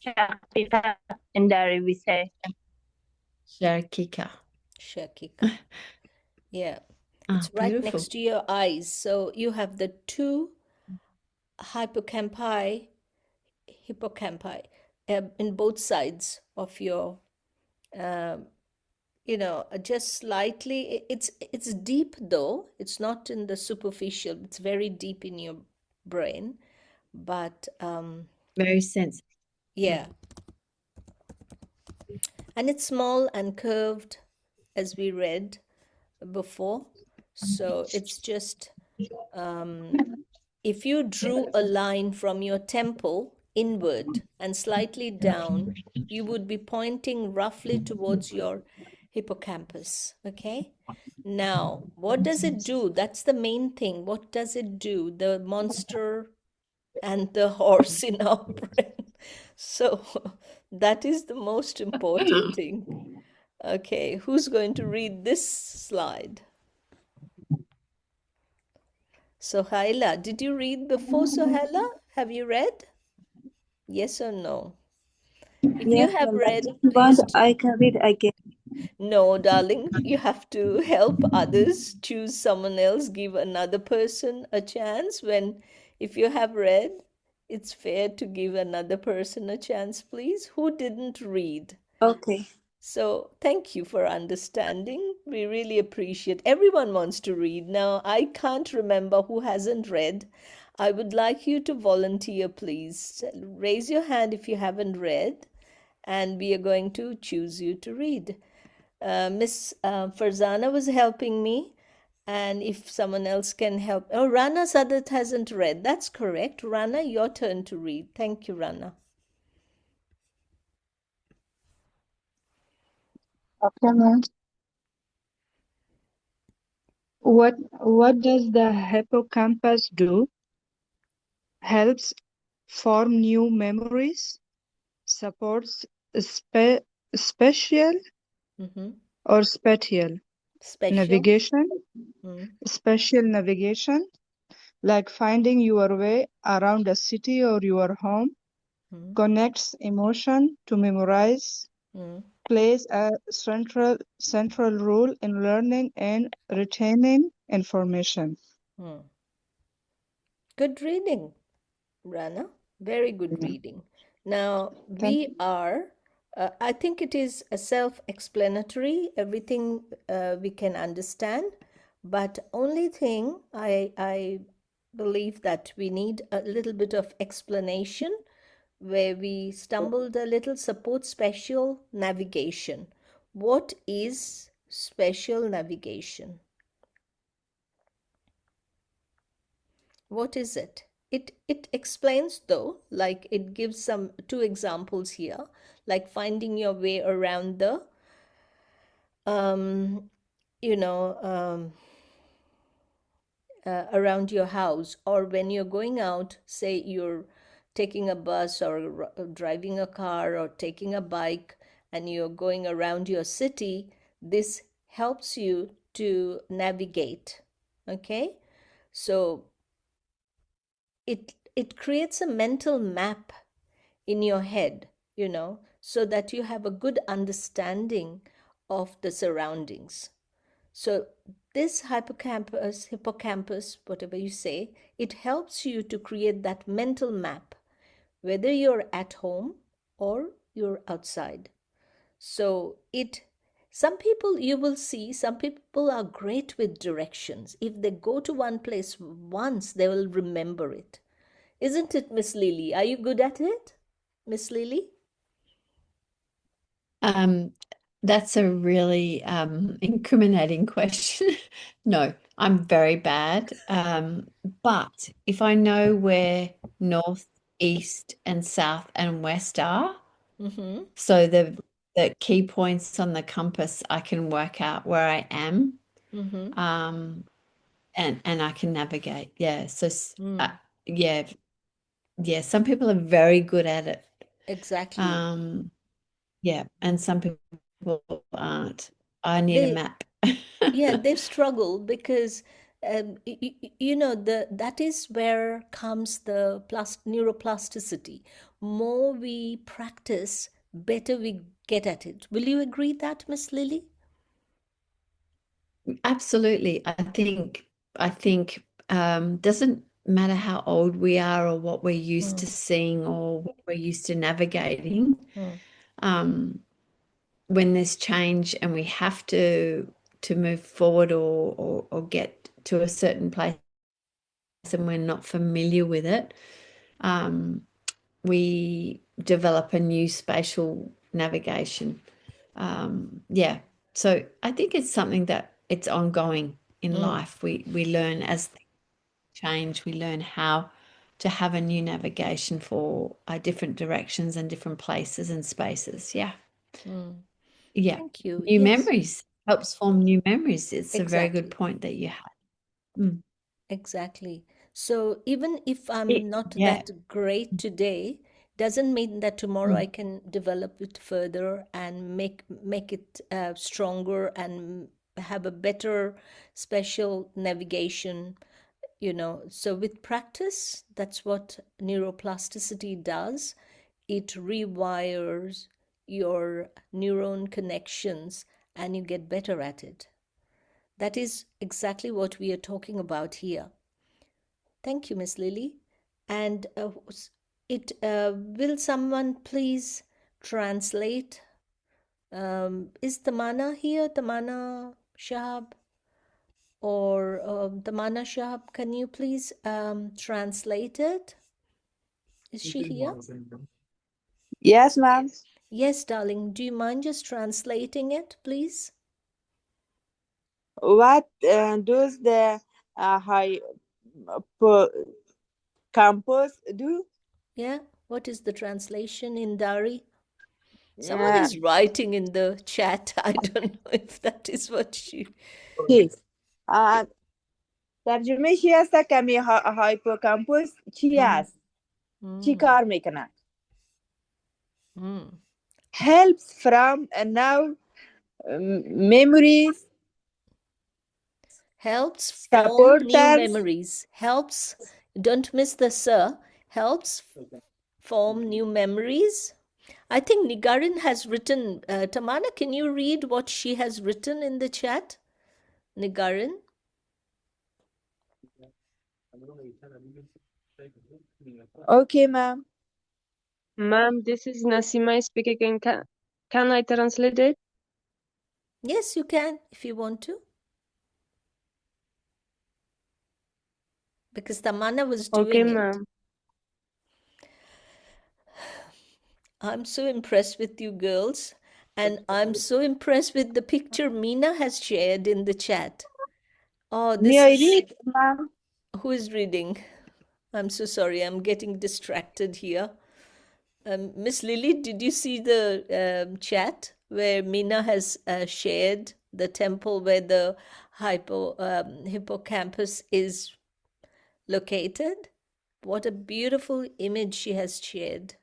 Shaqiqa in Dari, we say. Shaqiqa. Shakika. Yeah, it's right Beautiful. next to your eyes. So you have the two hippocampi in both sides of your, um, just slightly. It's deep though. It's not in the superficial. It's very deep in your brain, but Very sensitive. yeah, and it's small and curved, as we read before. So it's just if you drew a line from your temple inward and slightly down, you would be pointing roughly towards your hippocampus. Okay? Now, what does it do? That's the main thing. What does it do? The monster and the horse in our brain. So, that is the most important thing. Okay, who's going to read this slide? Sohaila, did you read before, Sohaila? Have you read? Yes or no? If you Yes, have ma'am, but read, if you want, please. I can read again. No, darling, you have to help others. Choose someone else, give another person a chance. If you have read, it's fair to give another person a chance, please. Who didn't read? Okay. So thank you for understanding. We really appreciate. Everyone wants to read. Now, I can't remember who hasn't read. I would like you to volunteer, please. Raise your hand if you haven't read, and we are going to choose you to read. Miss Farzana was helping me, and if someone else can help. Oh, Rana Sadat hasn't read. That's correct. Rana, your turn to read. Thank you, Rana. Okay, ma'am. What does the hippocampus do? Helps form new memories, supports spatial or spatial navigation, spatial navigation, like finding your way around a city or your home, connects emotion to memorize, plays a central role in learning and retaining information. Good reading, Rana. Very good reading. Now, I think it is a self-explanatory, everything we can understand, but only thing I believe that we need a little bit of explanation where we stumbled a little. Support spatial navigation. What is spatial navigation? What is it? It explains though, like it gives some two examples here, like finding your way around the around your house, or when you're going out, say you're taking a bus or driving a car or taking a bike and you're going around your city. This helps you to navigate. Okay, so it creates a mental map in your head, so that you have a good understanding of the surroundings. So this hippocampus, whatever you say, it helps you to create that mental map, whether you're at home or you're outside. So it Some people, you will see, some people are great with directions. If they go to one place once, they will remember it. Isn't it, Miss Lily? Are you good at it, Miss Lily? That's a really incriminating question. No, I'm very bad. But if I know where north, east, and south and west are, so the key points on the compass, I can work out where I am, and I can navigate. Yeah. So yeah, some people are very good at it. Exactly. Yeah, and some people aren't. I need a map. Yeah, they've struggled because you know, that is where comes the neuroplasticity. More we practice, better we get at it. Will you agree that, Miss Lily? Absolutely. I think doesn't matter how old we are or what we're used to seeing or what we're used to navigating. When there's change and we have to move forward or get to a certain place and we're not familiar with it, we develop a new spatial navigation. Yeah. So I think it's something that it's ongoing in life. We learn as things change, we learn how to have a new navigation for different directions and different places and spaces. Yeah. Yeah. Thank you. New Yes. memories helps form new memories. It's a very Exactly. good point that you had. Exactly. So even if I'm not yeah. that great today, doesn't mean that tomorrow I can develop it further and make it stronger and have a better special navigation, you know. So with practice, that's what neuroplasticity does. It rewires your neuron connections and you get better at it. That is exactly what we are talking about here. Thank you, Miss Lily. And will someone please translate? Is Tamana here? Tamana Shahab? Or Tamana Shahab, can you please translate it? Is she here? Yes, ma'am. Yes, darling. Do you mind just translating it, please? What does the hippocampus do? Yeah. What is the translation in Dari? Someone Yeah. is writing in the chat. I don't know if that is what she... ترجمه چی هست که می هایپوکامپوس چی است؟ چی کار میکنه؟ Helps from now memories. Helps form new memories. Helps, don't miss the sir. Helps form new memories. I think Nigarin has written, Tamana, can you read what she has written in the chat? Nigarin? Okay, ma'am. Ma'am, this is Nasima speaking. Can I translate it? Yes, you can, if you want to. Because Tamana was doing it. Ma'am. I'm so impressed with you girls. And I'm so impressed with the picture Meena has shared in the chat. Oh, this May I read, ma'am? Who is reading? I'm so sorry, I'm getting distracted here. Miss Lily, did you see the chat where Meena has shared the temple where the hippocampus is located? What a beautiful image she has shared.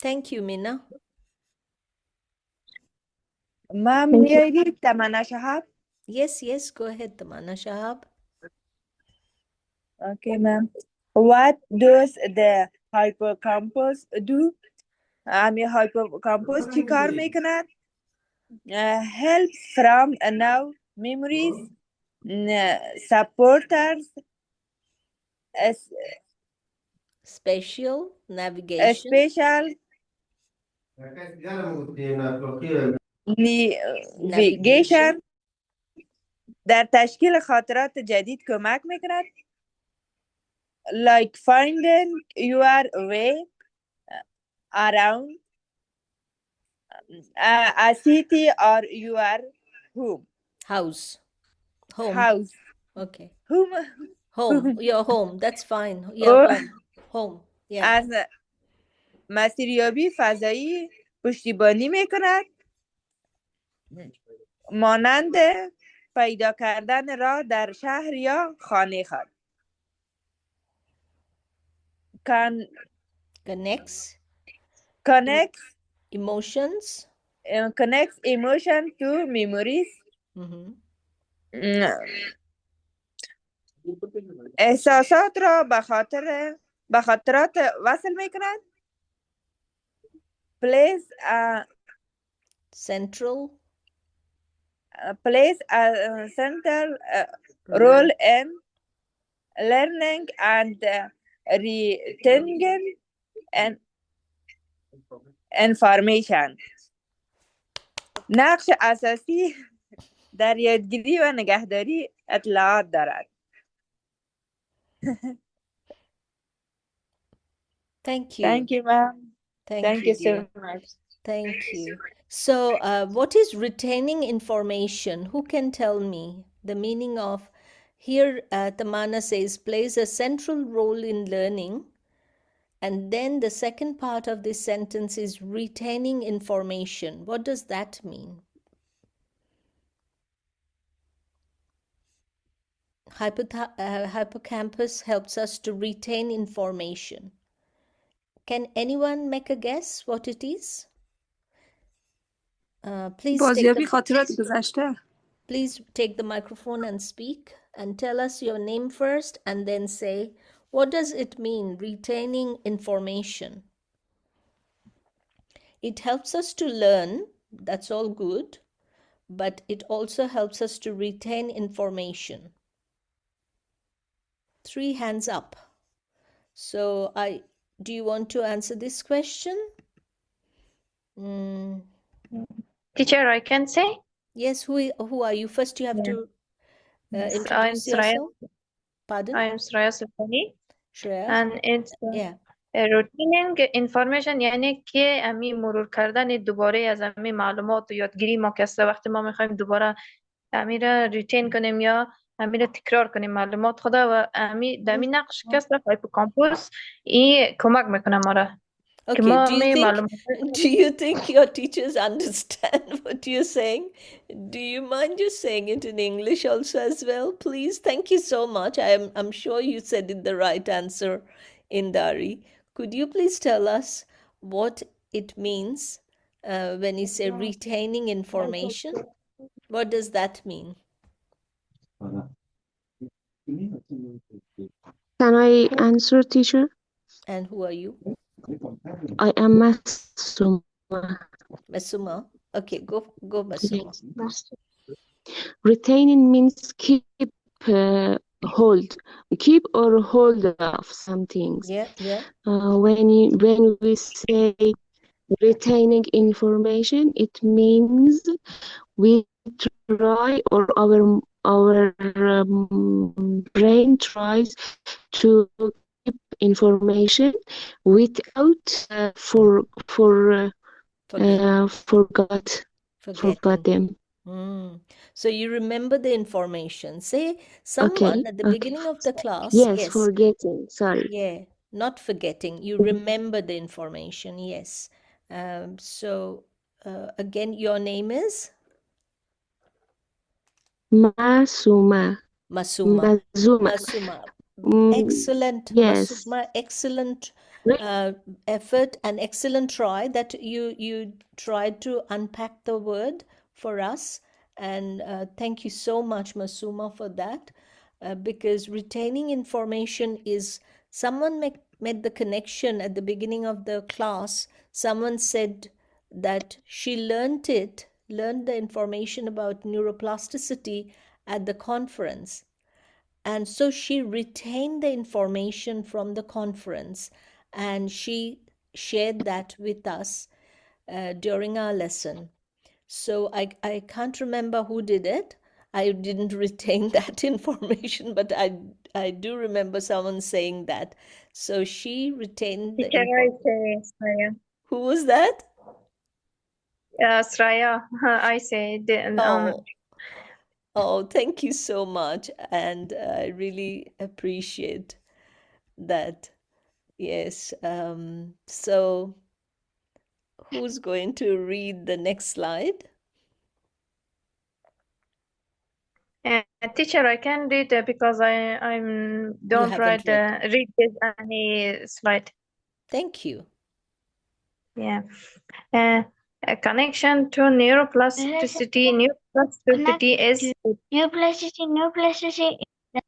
Thank you, Meena. Ma'am, may I read Tamana Shahab? Yes, yes, go ahead, Tamana Shahab. Okay, ma'am. What does the hippocampus do? hippocampus چی کار میکند؟ Helps from now memories, supporters, Spatial navigation. Special نیویگیشن در تشکیل خاطرات جدید کمک میکند like finding your way around a city or your home. House. Home. House. Okay. Home. Home. Your home. That's fine. Yeah, or home. Home. Yeah. از مسیریابی فضایی پشتیبانی میکند مانند پیدا کردن راه در شهر یا خانه خود. Connects emotions. Connects emotion to memories. احساسات را به خاطرات وصل میکند. plays a central role in learning and retaining information. نقش اساسی در یادگیری و نگهداری اطلاعات دارد. Thank you. Thank you, ma'am. Thank you so dear. much. Thank you. So, what is retaining information? Who can tell me the meaning of here? Tamana says plays a central role in learning. And then the second part of this sentence is retaining information. What does that mean? Hippocampus helps us to retain information. Can anyone make a guess what it is? Please take the microphone and speak and tell us your name first and then say, what does it mean, retaining information? It helps us to learn, that's all good, but it also helps us to retain information. 3 hands up. So do you want to answer this question? Teacher, I can say? Yes, who are you? First you have to introduce yourself. Pardon? I am Shraya Sultani. Shreya. And it's retaining information یعنی که امی مرور کردن دوباره از امی معلومات و یادگیری ما که وقتی ما میخوایم دوباره امی را ریتین کنیم یا امی را تکرار کنیم معلومات خدا و امی دمی نقش کس را هایپوکامپوس این کمک میکنه ما را. Okay, do you think your teachers understand what you're saying? Do you mind just saying it in English also as well, please? Thank you so much. I'm sure you said it the right answer in Dari. Could you please tell us what it means when you say retaining information? What does that mean? Can I answer, teacher? And who are you? I am Masuma. Masuma. Okay, go Masuma. Yes. Retaining means keep or hold of some things. Yeah. When we say retaining information, it means we try or our brain tries to keep information without forgot them. So you remember the information. Say someone at the beginning of the class. Yes, forgetting. Sorry. Yeah, not forgetting. You remember the information. Yes. So again, your name is? Masuma. Excellent. Yes. Masuma, excellent effort and excellent try that you tried to unpack the word for us. And thank you so much, Masuma, for that. Because retaining information is, someone made the connection at the beginning of the class. Someone said that she learned the information about neuroplasticity at the conference. And so she retained the information from the conference and she shared that with us. during our lesson. So I can't remember who did it. I didn't retain that information, but I do remember someone saying that. So she retained the Teacher, I information. say Sraya. Who was that? Sraya, I say Oh, thank you so much. And I really appreciate that. Yes. So who's going to read the next slide? Teacher, I can read because I don't haven't read. read this any slide. Thank you. Yeah. A connection to neuroplasticity. Neuroplasticity is Neuroplasticity is the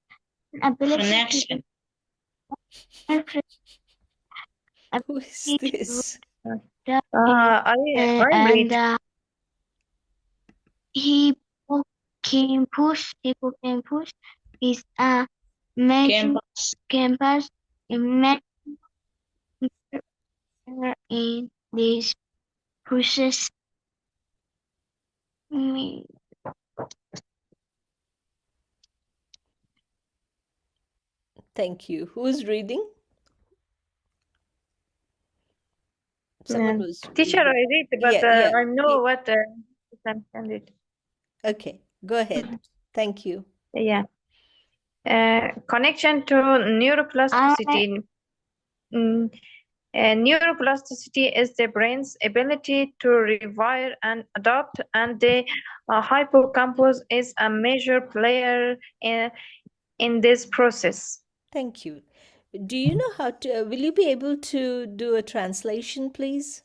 ability Connection. Who is this? I and read. hippocampus is a major campus in this process. Thank you. Who's reading? Someone was Teacher, I read, but I know what you can read. Okay, go ahead. Thank you. Yeah. Connection to neuroplasticity. Neuroplasticity is the brain's ability to rewire and adapt, and the hippocampus is a major player in this process. Thank you. Do you know how to, will you be able to do a translation, please?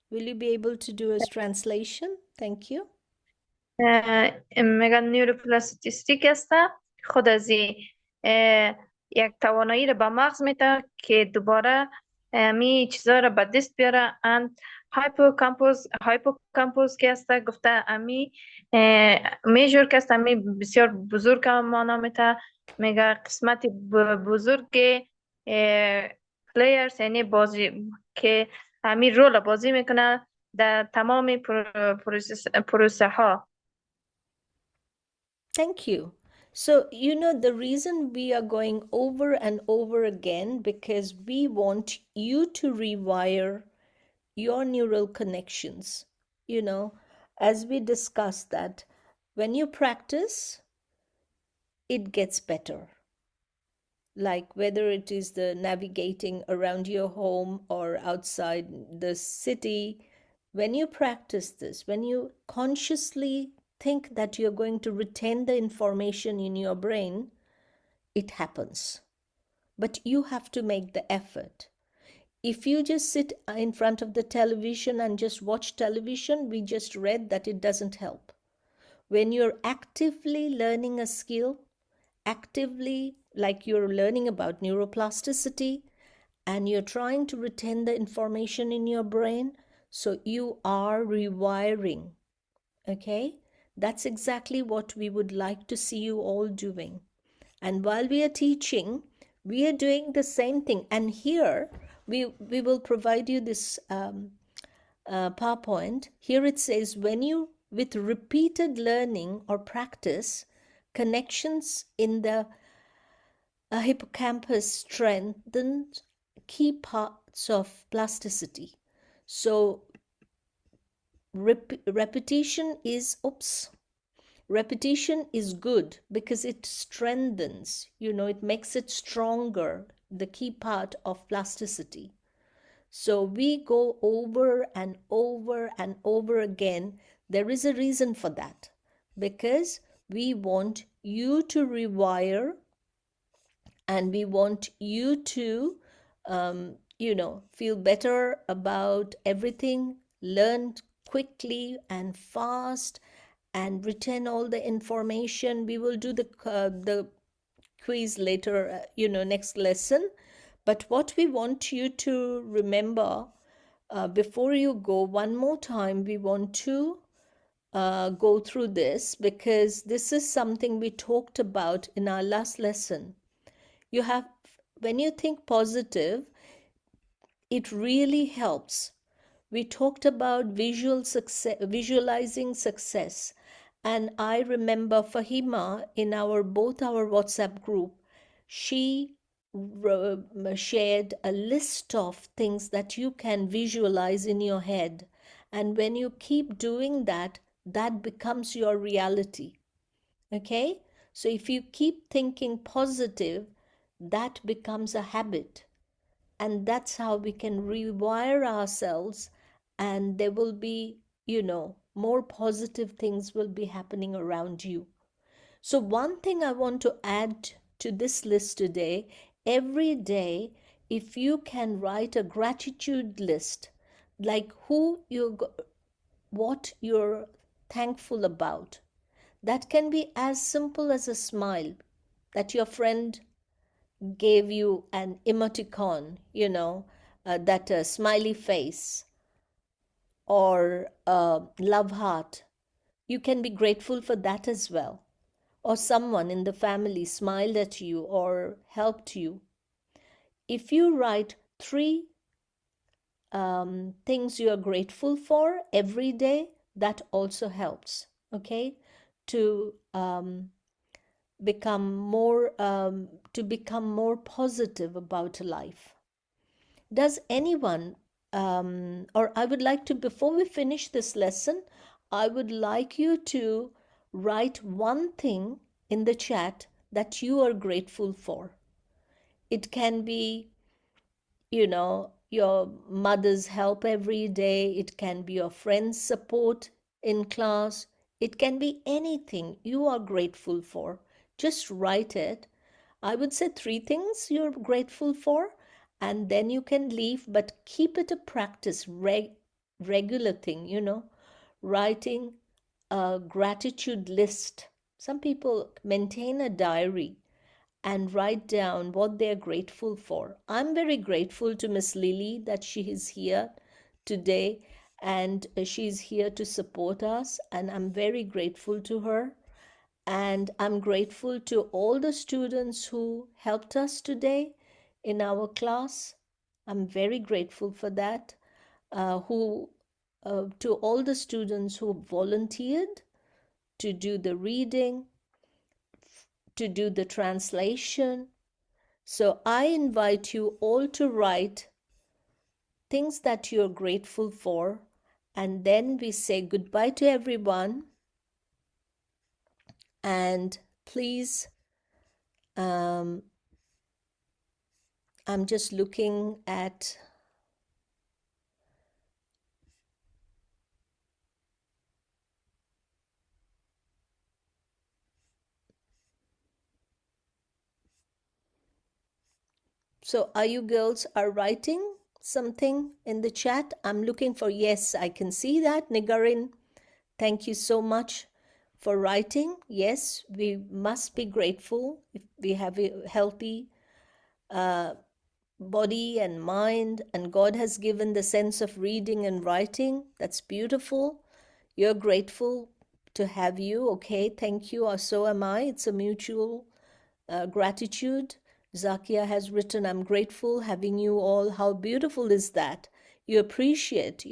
Will you be able to do a translation? Thank you. میگن نیوروپلاستیستیک است خود از یک توانایی رو به مغز میده که دوباره می چیزا رو به دست بیاره. and هایپوکامپوس که است گفته امی میجور که است امی بسیار بزرگ مانا میده. میگه قسمت بزرگ پلیرز یعنی بازی که امی رول بازی میکنه در تمام پروسه ها. Thank you. So, you know, the reason we are going over and over again because we want you to rewire your neural connections. You know, as we discussed that when you practice, it gets better. Like whether it is the navigating around your home or outside the city, when you practice this, when you consciously think that you're going to retain the information in your brain, it happens. But you have to make the effort. If you just sit in front of the television and just watch television, we just read that it doesn't help. When you're actively learning a skill, actively, like you're learning about neuroplasticity, and you're trying to retain the information in your brain, so you are rewiring. Okay? That's exactly what we would like to see you all doing. And while we are teaching, we are doing the same thing. And here, we will provide you this PowerPoint. Here it says, when you, with repeated learning or practice, connections in the hippocampus strengthen key parts of plasticity. So repetition is good because it strengthens, you know, it makes it stronger, the key part of plasticity. So we go over and over and over again. There is a reason for that, because we want you to rewire and we want you to, you know, feel better about everything, learn quickly and fast, and retain all the information. We will do the quiz later, you know, next lesson. But what we want you to remember before you go, one more time, we want to go through this because this is something we talked about in our last lesson. You have, when you think positive, it really helps. We talked about visualizing success. And I remember Fahima in both our WhatsApp group, she shared a list of things that you can visualize in your head. And when you keep doing that, that becomes your reality. Okay? So if you keep thinking positive, that becomes a habit. And that's how we can rewire ourselves, and there will be, more positive things will be happening around you. So one thing I want to add to this list today, every day, if you can write a gratitude list, like what you're thankful about. That can be as simple as a smile, that your friend gave you an emoticon, that smiley face or love heart. You can be grateful for that as well. Or someone in the family smiled at you or helped you. If you write 3 things you are grateful for every day, that also helps, okay, to become more positive about life. Does anyone, or I would like to, before we finish this lesson, I would like you to write one thing in the chat that you are grateful for. It can be, your mother's help every day. It can be your friend's support in class. It can be anything you are grateful for. Just write it. I would say 3 things you're grateful for, and then you can leave, but keep it a practice, regular thing, writing a gratitude list. Some people maintain a diary and write down what they're grateful for. I'm very grateful to Miss Lily that she is here today, and she's here to support us, and I'm very grateful to her. And I'm grateful to all the students who helped us today in our class. I'm very grateful for that. To all the students who volunteered to do the reading, to do the translation. So I invite you all to write things that you're grateful for, and then we say goodbye to everyone. And please, I'm just looking at so are you girls are writing something in the chat? I'm looking for, yes, I can see that. Nigarin, thank you so much for writing. Yes, we must be grateful if we have a healthy body and mind, and God has given the sense of reading and writing. That's beautiful. You're grateful to have you. Okay, thank you. Or so am I. It's a mutual gratitude. Zakia has written, I'm grateful having you all. How beautiful is that? You appreciate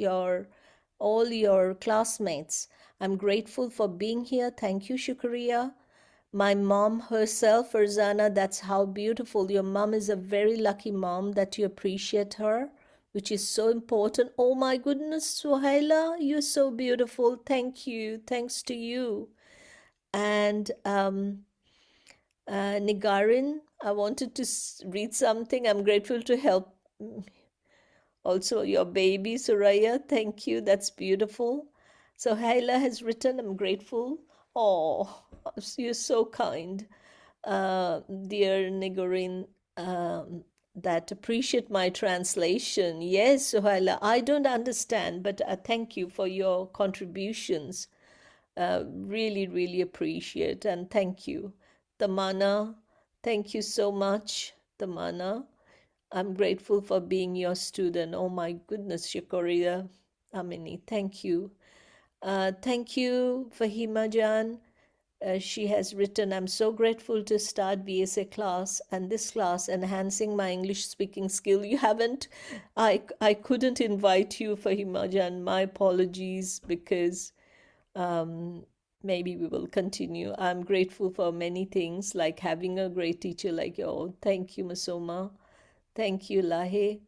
all your classmates. I'm grateful for being here. Thank you, Shukriya. My mom herself, Farzana, that's how beautiful. Your mom is a very lucky mom that you appreciate her, which is so important. Oh my goodness, Suhaila, you're so beautiful. Thank you. Thanks to you. And Nigarin, I wanted to read something. I'm grateful to help. Also, your baby, Suraya, thank you. That's beautiful. So Haila has written, I'm grateful. Oh, you're so kind. Dear Nigarin, that appreciate my translation. Yes, Suhaila, I don't understand, but thank you for your contributions. Really, really appreciate, and thank you. Tamana, thank you so much, Tamana. I'm grateful for being your student. Oh my goodness, Shikoria Amini, thank you. Thank you, Fahima Jan. She has written, I'm so grateful to start BSA class and this class enhancing my English speaking skill. You haven't, I couldn't invite you for Himajan. My apologies, because maybe we will continue. I'm grateful for many things, like having a great teacher like you. Oh, thank you, Masoma. Thank you, Lahe.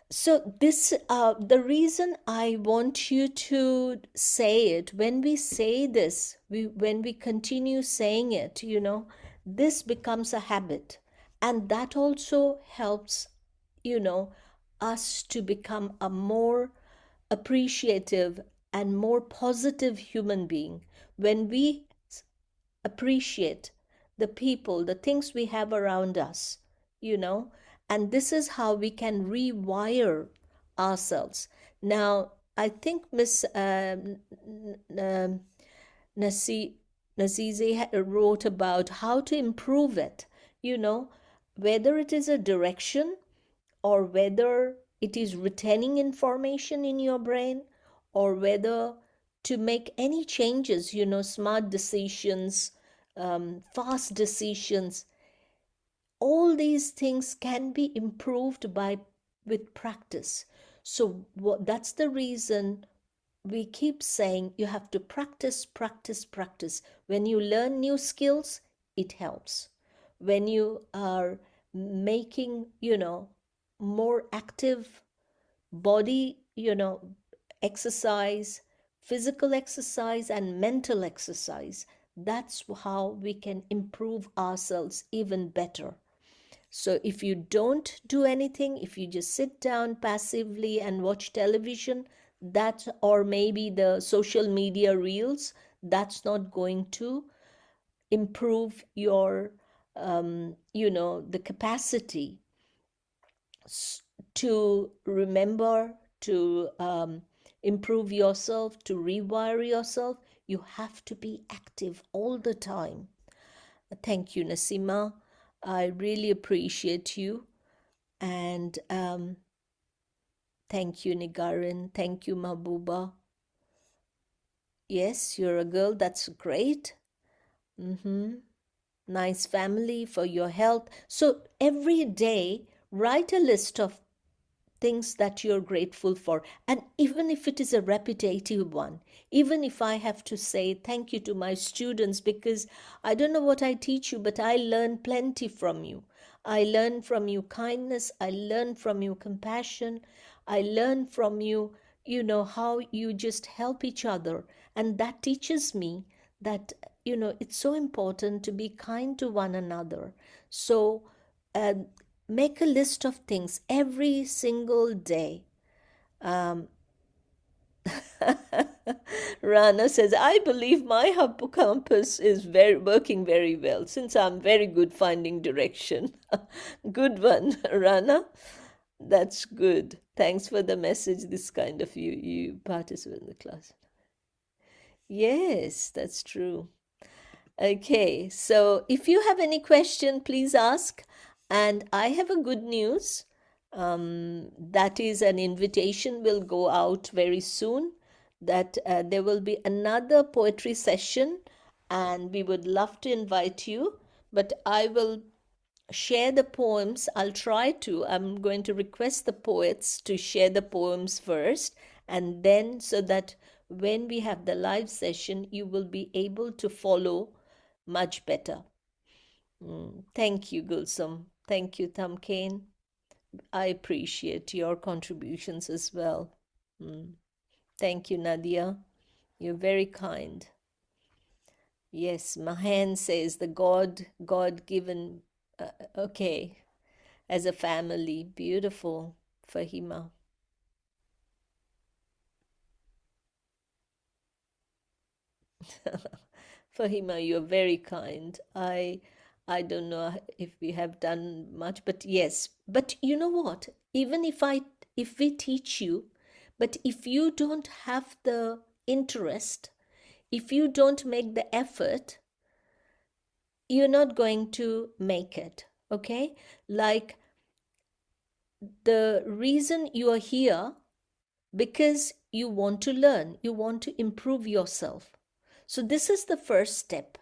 So this, the reason I want you to say it, when we say this, when we continue saying it, you know, this becomes a habit. And that also helps, you know, us to become a more appreciative and more positive human being. When we appreciate the people, the things we have around us, you know, and this is how we can rewire ourselves. Now, I think Miss Nazize wrote about how to improve it, you know, whether it is a direction or whether it is retaining information in your brain, or whether to make any changes, you know, smart decisions, fast decisions. All these things can be improved with practice. So that's the reason we keep saying you have to practice, practice, practice. When you learn new skills, it helps. When you are making, you know, more active body, you know, exercise, physical exercise and mental exercise, that's how we can improve ourselves even better. So if you don't do anything, if you just sit down passively and watch television, that, or maybe the social media reels, that's not going to improve your, you know, the capacity to remember, to improve yourself, to rewire yourself. You have to be active all the time. Thank you, Nasima. I really appreciate you. And thank you, Nigarin. Thank you, Mahbuba. Yes, you're a girl. That's great. Nice family, for your health. So every day, write a list of things that you're grateful for. And even if it is a repetitive one, even if I have to say thank you to my students, because I don't know what I teach you, but I learn plenty from you. I learn from you kindness. I learn from you compassion. I learn from you, you know, how you just help each other. And that teaches me that, you know, it's so important to be kind to one another. So, make a list of things every single day. Rana says, I believe my hippocampus is working very well, since I'm very good finding direction. Good one, Rana. That's good. Thanks for the message. This kind of you participate in the class. Yes, that's true. Okay, so if you have any question, please ask. And I have a good news. That is, an invitation will go out very soon, that there will be another poetry session, and we would love to invite you. But I will share the poems. I'm going to request the poets to share the poems first, and then so that when we have the live session, you will be able to follow much better. Thank you, Gulsum. Thank you, Thamkane. I appreciate your contributions as well. Thank you, Nadia. You're very kind. Yes, Mahan says the God-given, okay, as a family. Beautiful, Fahima. Fahima, you're very kind. I don't know if we have done much, but yes. But you know what? Even if we teach you, but if you don't have the interest, if you don't make the effort, you're not going to make it. Okay? Like, the reason you are here, because you want to learn, you want to improve yourself. So this is the first step.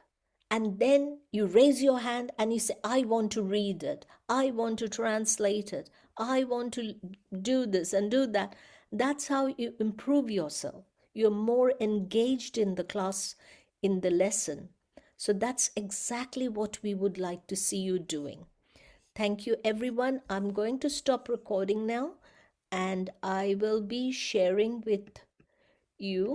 And then you raise your hand and you say, I want to read it. I want to translate it. I want to do this and do that. That's how you improve yourself. You're more engaged in the class, in the lesson. So that's exactly what we would like to see you doing. Thank you, everyone. I'm going to stop recording now, and I will be sharing with you